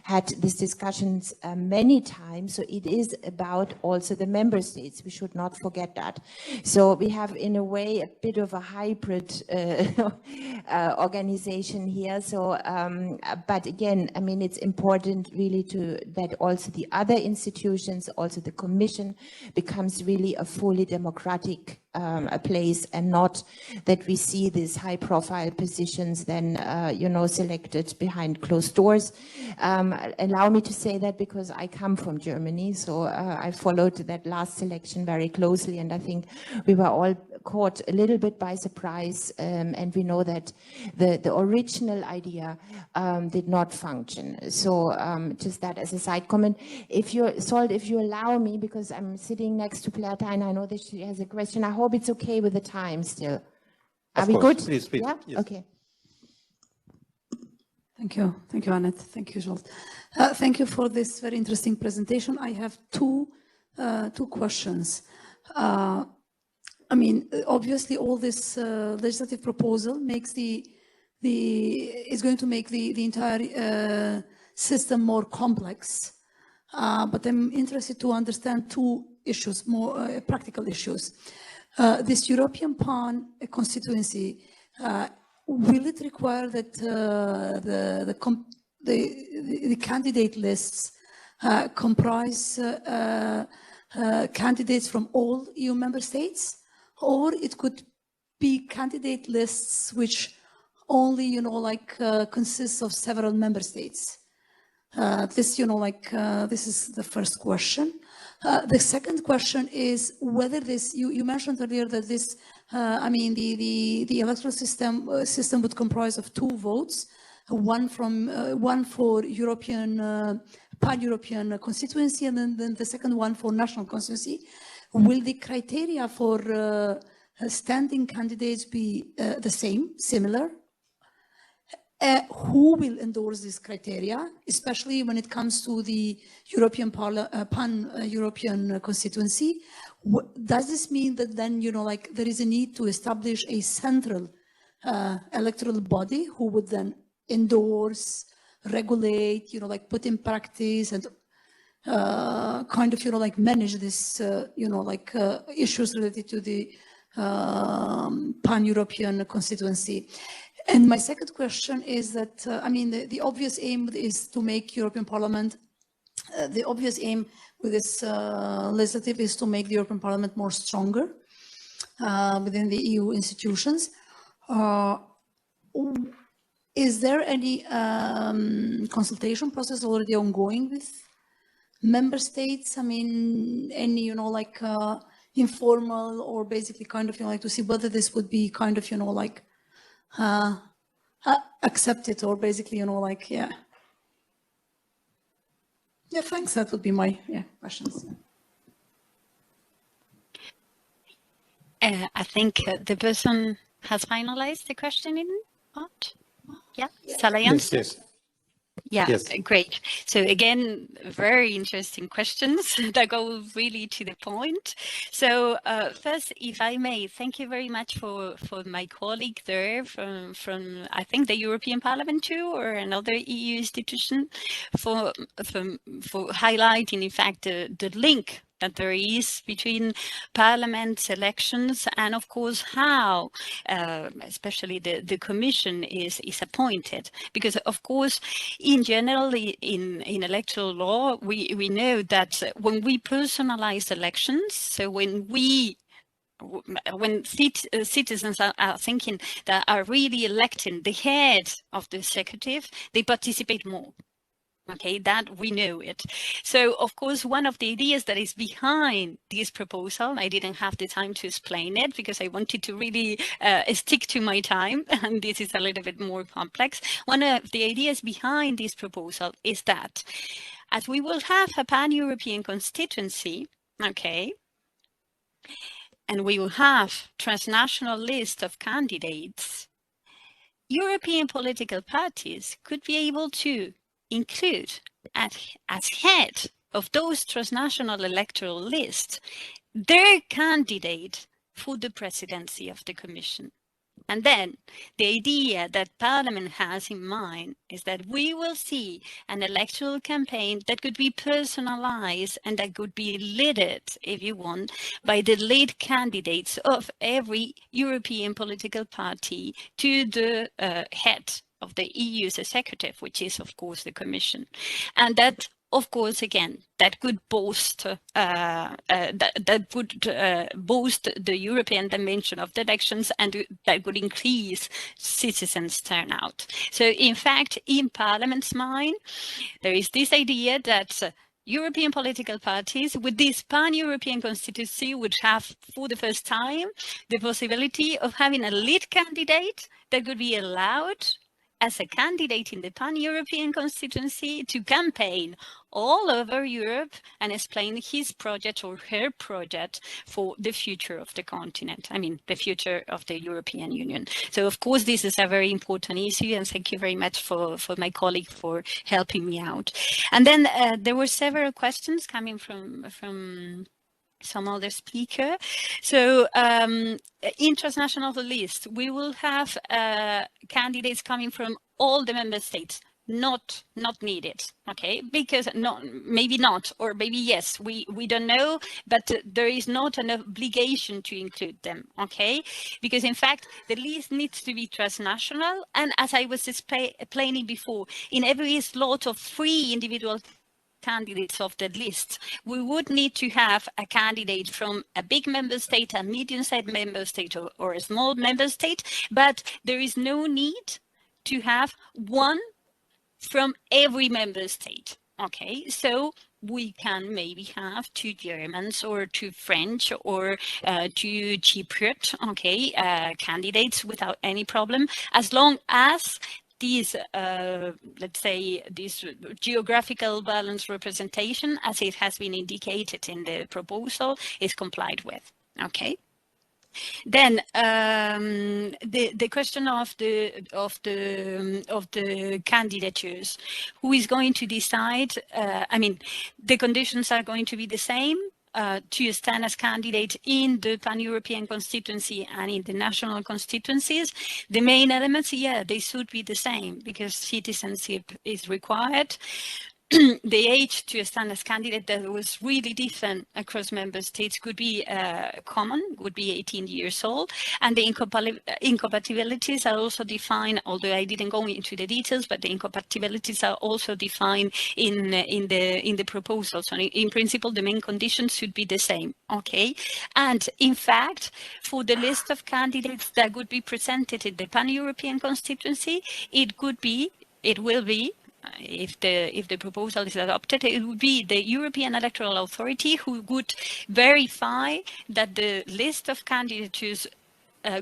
had these discussions many times. So it is about also the member states. We should not forget that. So we have, in a way, a bit of a hybrid organization here. So, but again, I mean, it's important really that also the other institutions, also the Commission, becomes really a fully democratic a place, and not that we see these high-profile positions then, selected behind closed doors. Allow me to say that because I come from Germany, so I followed that last election very closely, and I think we were all caught a little bit by surprise, and we know that the original idea did not function. So just that as a side comment. If you allow me, because I'm sitting next to Plata and I know that she has a question, I hope it's okay with the time still. Are we good? Please. Yeah? Yes. Okay. Thank you, Annette. Thank you, Jolt. Thank you for this very interesting presentation. I have two questions. I mean, obviously, all this legislative proposal makes is going to make the entire system more complex. But I'm interested to understand two issues, more practical issues. This European PAN constituency, will it require that the candidate lists comprise candidates from all EU member states, or it could be candidate lists which only, consists of several member states? This is the first question. The second question is whether this, you mentioned earlier that this, the electoral system would comprise of two votes, one for European, pan-European constituency, and then the second one for national constituency. Will the criteria for standing candidates be the same, similar? Who will endorse this criteria, especially when it comes to the European pan-European constituency? Does this mean that then, there is a need to establish a central electoral body who would then endorse, regulate, put in practice and manage this, issues related to the pan-European constituency? And my second question is that, the obvious aim is to make European Parliament, the obvious aim with this legislative is to make the European Parliament more stronger within the EU institutions. Is there any consultation process already ongoing with member states? Any, informal or basically to see whether this would be accept it, or basically, yeah. Yeah, thanks. That would be my questions. I think the person has finalized the question in part. Yeah, shall I answer? Yes. Yeah, Yes. Great. So again, very interesting questions that go really to the point. So first, if I may, thank you very much for my colleague there from I think the European Parliament too, or another EU institution, for highlighting in fact the link that there is between parliament elections and of course how especially the commission is appointed, because of course in general in electoral law we know that when we personalize elections, so when citizens are thinking that are really electing the head of the executive, they participate more. Okay, that we know it. So, of course, one of the ideas that is behind this proposal, I didn't have the time to explain it because I wanted to really stick to my time, and this is a little bit more complex. One of the ideas behind this proposal is that as we will have a pan-European constituency, okay, and we will have transnational list of candidates, European political parties could be able to include as head of those transnational electoral lists their candidate for the presidency of the Commission. And then the idea that Parliament has in mind is that we will see an electoral campaign that could be personalized and that could be led, if you want, by the lead candidates of every European political party to the head of the EU's executive, which is, of course, the Commission. And that, of course, again, that could boast that would boost the European dimension of the elections, and that would increase citizens' turnout. So, in fact, in Parliament's mind, there is this idea that European political parties with this pan-European constituency would have, for the first time, the possibility of having a lead candidate that could be allowed as a candidate in the pan-European constituency to campaign all over Europe and explain his project or her project for the future of the continent. I mean, the future of the European Union. So, of course, this is a very important issue, and thank you very much for my colleague for helping me out. And then there were several questions coming from some other speaker. So in transnational list, we will have candidates coming from all the member states. Not needed, okay? Because maybe not, or maybe yes, we don't know, but there is not an obligation to include them, okay? Because in fact, the list needs to be transnational, and as I was explaining before, in every slot of 3 individual candidates of the list, we would need to have a candidate from a big member state, a medium-sized member state, or a small member state, but there is no need to have one from every member state. Okay, so we can maybe have 2 Germans or 2 French or 2 Cypriot, okay, candidates without any problem, as long as these, let's say, this geographical balance representation, as it has been indicated in the proposal, is complied with. Okay. Then the question of the candidatures, who is going to decide? I mean, the conditions are going to be the same. To stand as candidate in the pan-European constituency and in the national constituencies. The main elements, yeah, they should be the same because citizenship is required. The age to stand as candidate that was really different across member states could be common, would be 18 years old, and the incompatibilities are also defined, although I didn't go into the details, but the incompatibilities are also defined in the proposal. So in principle, the main conditions should be the same, okay? And in fact, for the list of candidates that would be presented in the pan-European constituency, it will be, if the proposal is adopted, it would be the European Electoral Authority who would verify that the list of candidates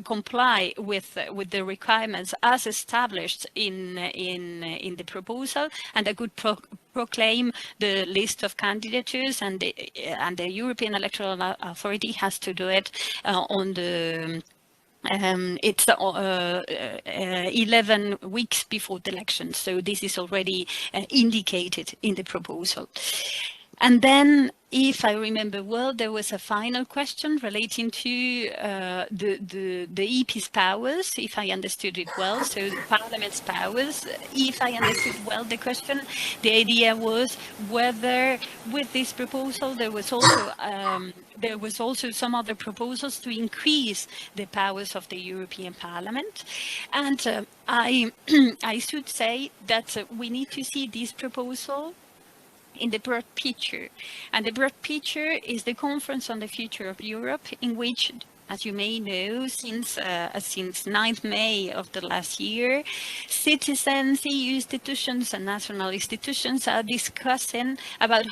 comply with the requirements as established in the proposal, and that could proclaim the list of candidatures, and the European Electoral Authority has to do it on the it's 11 weeks before the election. So this is already indicated in the proposal. And then, if I remember well, there was a final question relating to the EP's powers, if I understood it well, so the Parliament's powers. If I understood well the question, the idea was whether with this proposal there was also some other proposals to increase the powers of the European Parliament. And I should say that we need to see this proposal in the broad picture. And the broad picture is the Conference on the Future of Europe, in which as you may know, since 9th May of the last year, citizens, EU institutions and national institutions are discussing about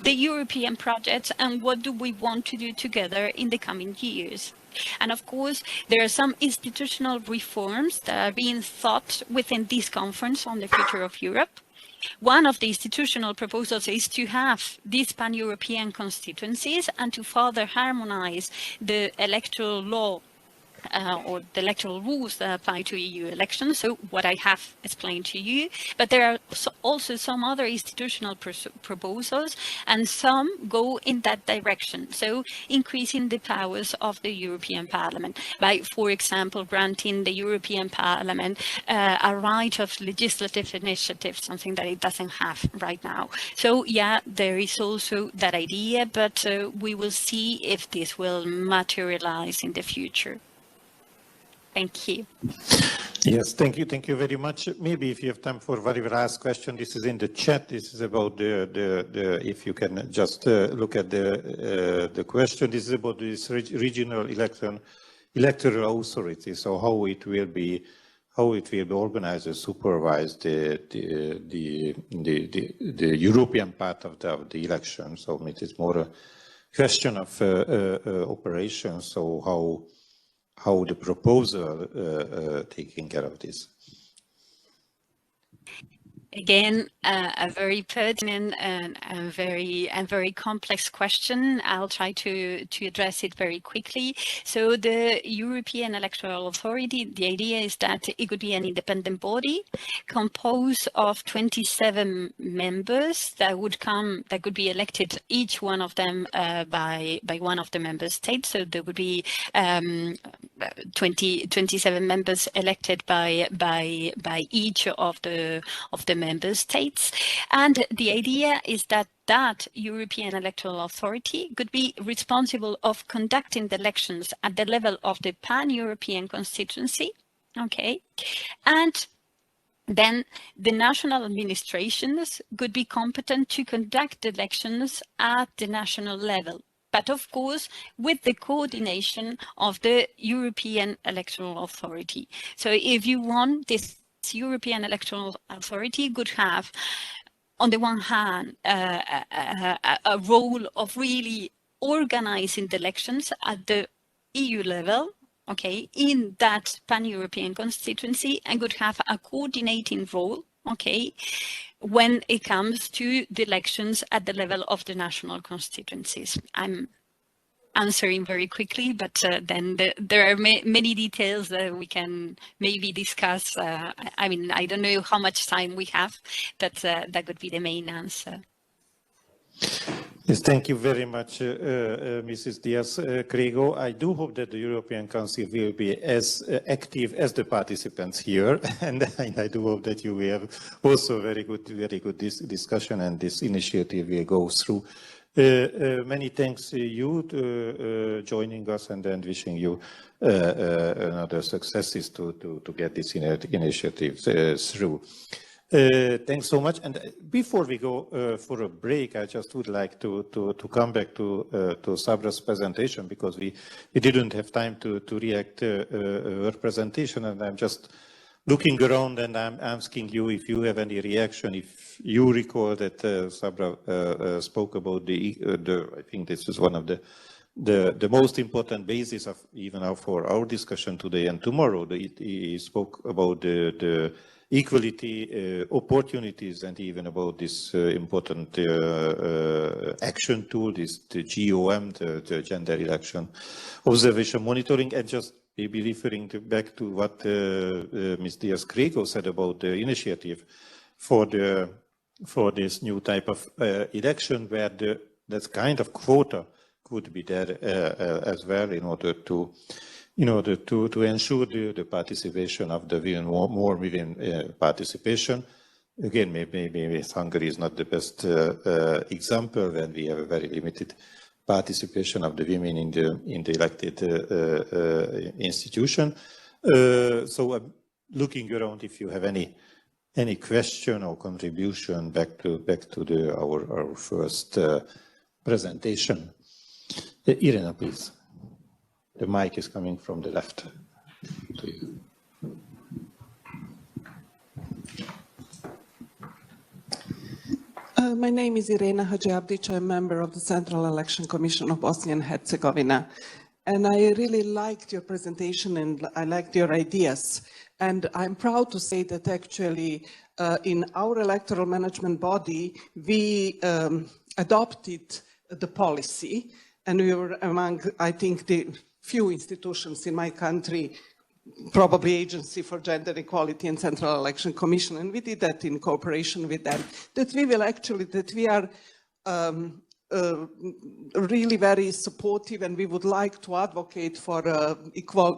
the European project and what do we want to do together in the coming years. And of course, there are some institutional reforms that are being thought within this conference on the future of Europe. One of the institutional proposals is to have these pan-European constituencies and to further harmonize the electoral law or the electoral rules that apply to EU elections, so what I have explained to you, but there are also some other institutional proposals, and some go in that direction, so increasing the powers of the European Parliament by, for example, granting the European Parliament a right of legislative initiative, something that it doesn't have right now. So yeah, there is also that idea, but we will see if this will materialize in the future. Thank you. Yes, thank you very much. Maybe if you have time for very last question, this is in the chat. This is about the if you can just look at the question. This is about this regional electoral authority. So how it will be organized and supervised the European part of the election. So it is more a question of operations. So how the proposal taking care of this? Again, a very pertinent and very complex question. I'll try to address it very quickly. So the European Electoral Authority, the idea is that it could be an independent body composed of 27 members that could be elected, each one of them by one of the member states. So there would be 27 members elected by each of the member states. And the idea is that European Electoral Authority could be responsible of conducting the elections at the level of the pan-European constituency, okay? And then the national administrations could be competent to conduct elections at the national level, but of course with the coordination of the European Electoral Authority. So if you want, this European Electoral Authority could have, on the one hand, a role of really organizing the elections at the EU level, okay, in that pan-European constituency, and could have a coordinating role, okay, when it comes to the elections at the level of the national constituencies. I'm answering very quickly, but then there are many details that we can maybe discuss. I mean, I don't know how much time we have, but that would be the main answer. Yes, thank you very much, Mrs. Diaz-Crego. I do hope that the European Council will be as active as the participants here, and I do hope that you will have also very good discussion, and this initiative will go through. Many thanks to you joining us, and then wishing you another successes to get this initiative through. Thanks so much. And before we go for a break, I just would like to come back to Sabra's presentation, because we didn't have time to react her presentation, and I'm just looking around and I'm asking you if you have any reaction, if you recall that Sabra spoke about I think this is one of the most important basis of even for our discussion today and tomorrow. He spoke about the equality, opportunities, and even about this important action tool, the GOM, the Gender Election Observation Monitoring, and just maybe referring back to what Ms. Diaz-Crego said about the initiative for this new type of election, where that kind of quota could be there as well, in order to ensure the participation of the women, more women participation. Again, maybe Hungary is not the best example, when we have a very limited participation of the women in the elected institution. So I'm looking around if you have any question or contribution back to our first presentation. Irena, please. The mic is coming from the left to you. My name is Irena Hadžiabdić. I'm a member of the Central Election Commission of Bosnia and Herzegovina. And I really liked your presentation and I liked your ideas. And I'm proud to say that actually in our electoral management body, we adopted the policy, and we were among, I think, the few institutions in my country, probably Agency for Gender Equality and Central Election Commission, and we did that in cooperation with them, that we will actually, that we are really very supportive, and we would like to advocate for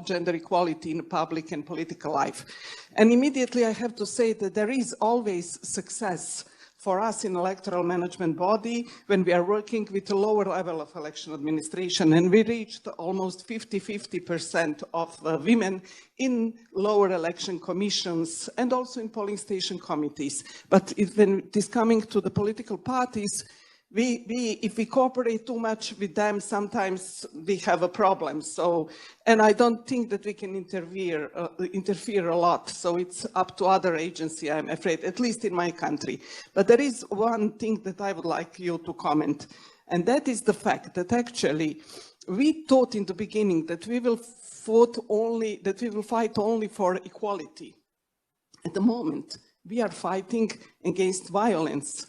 gender equality in public and political life. And immediately I have to say that there is always success for us in electoral management body when we are working with a lower level of election administration, and we reached almost 50% of women in lower election commissions and also in polling station committees. But when it is coming to the political parties, if we cooperate too much with them, sometimes we have a problem. So, and I don't think that we can interfere a lot. So it's up to other agencies, I'm afraid, at least in my country. But there is one thing that I would like you to comment, and that is the fact that actually we thought in the beginning that we will fight only for equality. At the moment, we are fighting against violence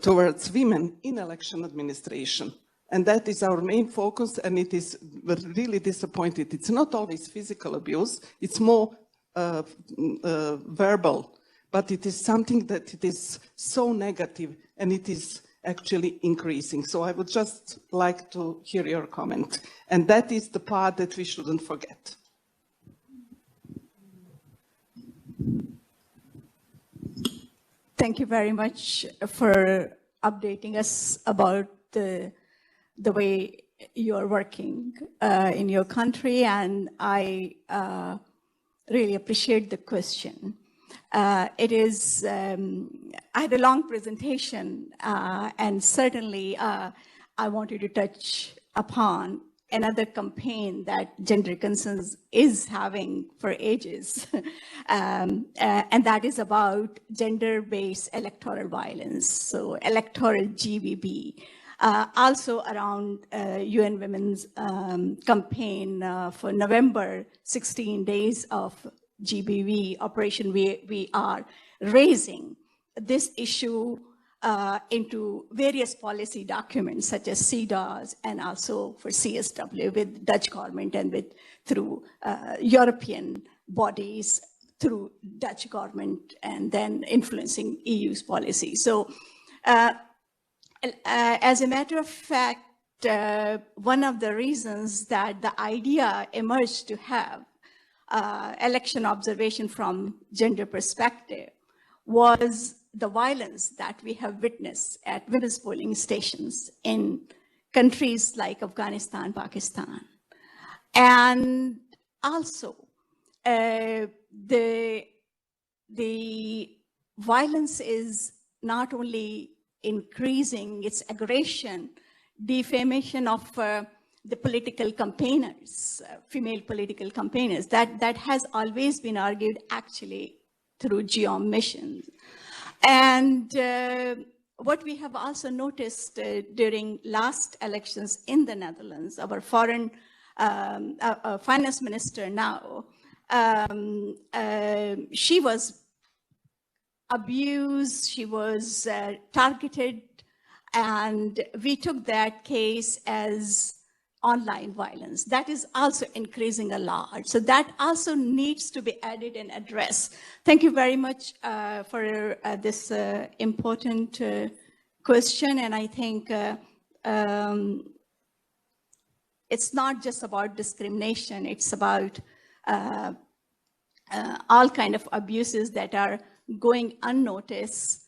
towards women in election administration. And that is our main focus, and it is really disappointed. It's not always physical abuse, it's more verbal, but it is something that it is so negative, and it is actually increasing. So I would just like to hear your comment. And that is the part that we shouldn't forget. Thank you very much for updating us about the way you're working in your country, and I really appreciate the question. I had a long presentation, and certainly I wanted to touch upon another campaign that Gender Concerns is having for ages, and that is about gender-based electoral violence, so electoral GBV. Also around UN Women's campaign for November, 16 days of GBV, Operation We Are, raising this issue into various policy documents such as CEDAWs and also for CSW with Dutch government and through European bodies, through Dutch government, and then influencing EU's policy. So as a matter of fact, one of the reasons that the idea emerged to have election observation from gender perspective was the violence that we have witnessed at women's polling stations in countries like Afghanistan, Pakistan. And also the violence is not only increasing, its aggression, defamation of the political campaigners, female political campaigners, that has always been argued actually through GEOM missions. And what we have also noticed during last elections in the Netherlands, our foreign finance minister now, she was abused, she was targeted, and we took that case as online violence. That is also increasing a lot. So that also needs to be added and addressed. Thank you very much for this important question. And I think it's not just about discrimination, it's about all kind of abuses that are going unnoticed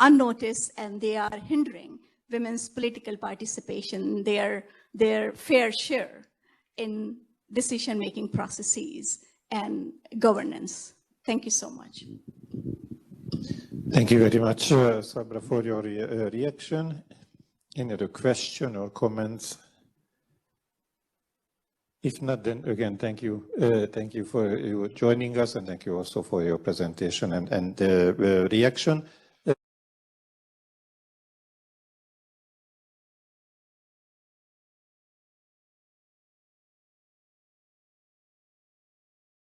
unnoticed, and they are hindering women's political participation, their fair share in decision-making processes and governance. Thank you so much. Thank you very much, Sabra, for your reaction. Any other question or comments? If not, then again, thank you. Thank you for you joining us, and thank you also for your presentation and reaction.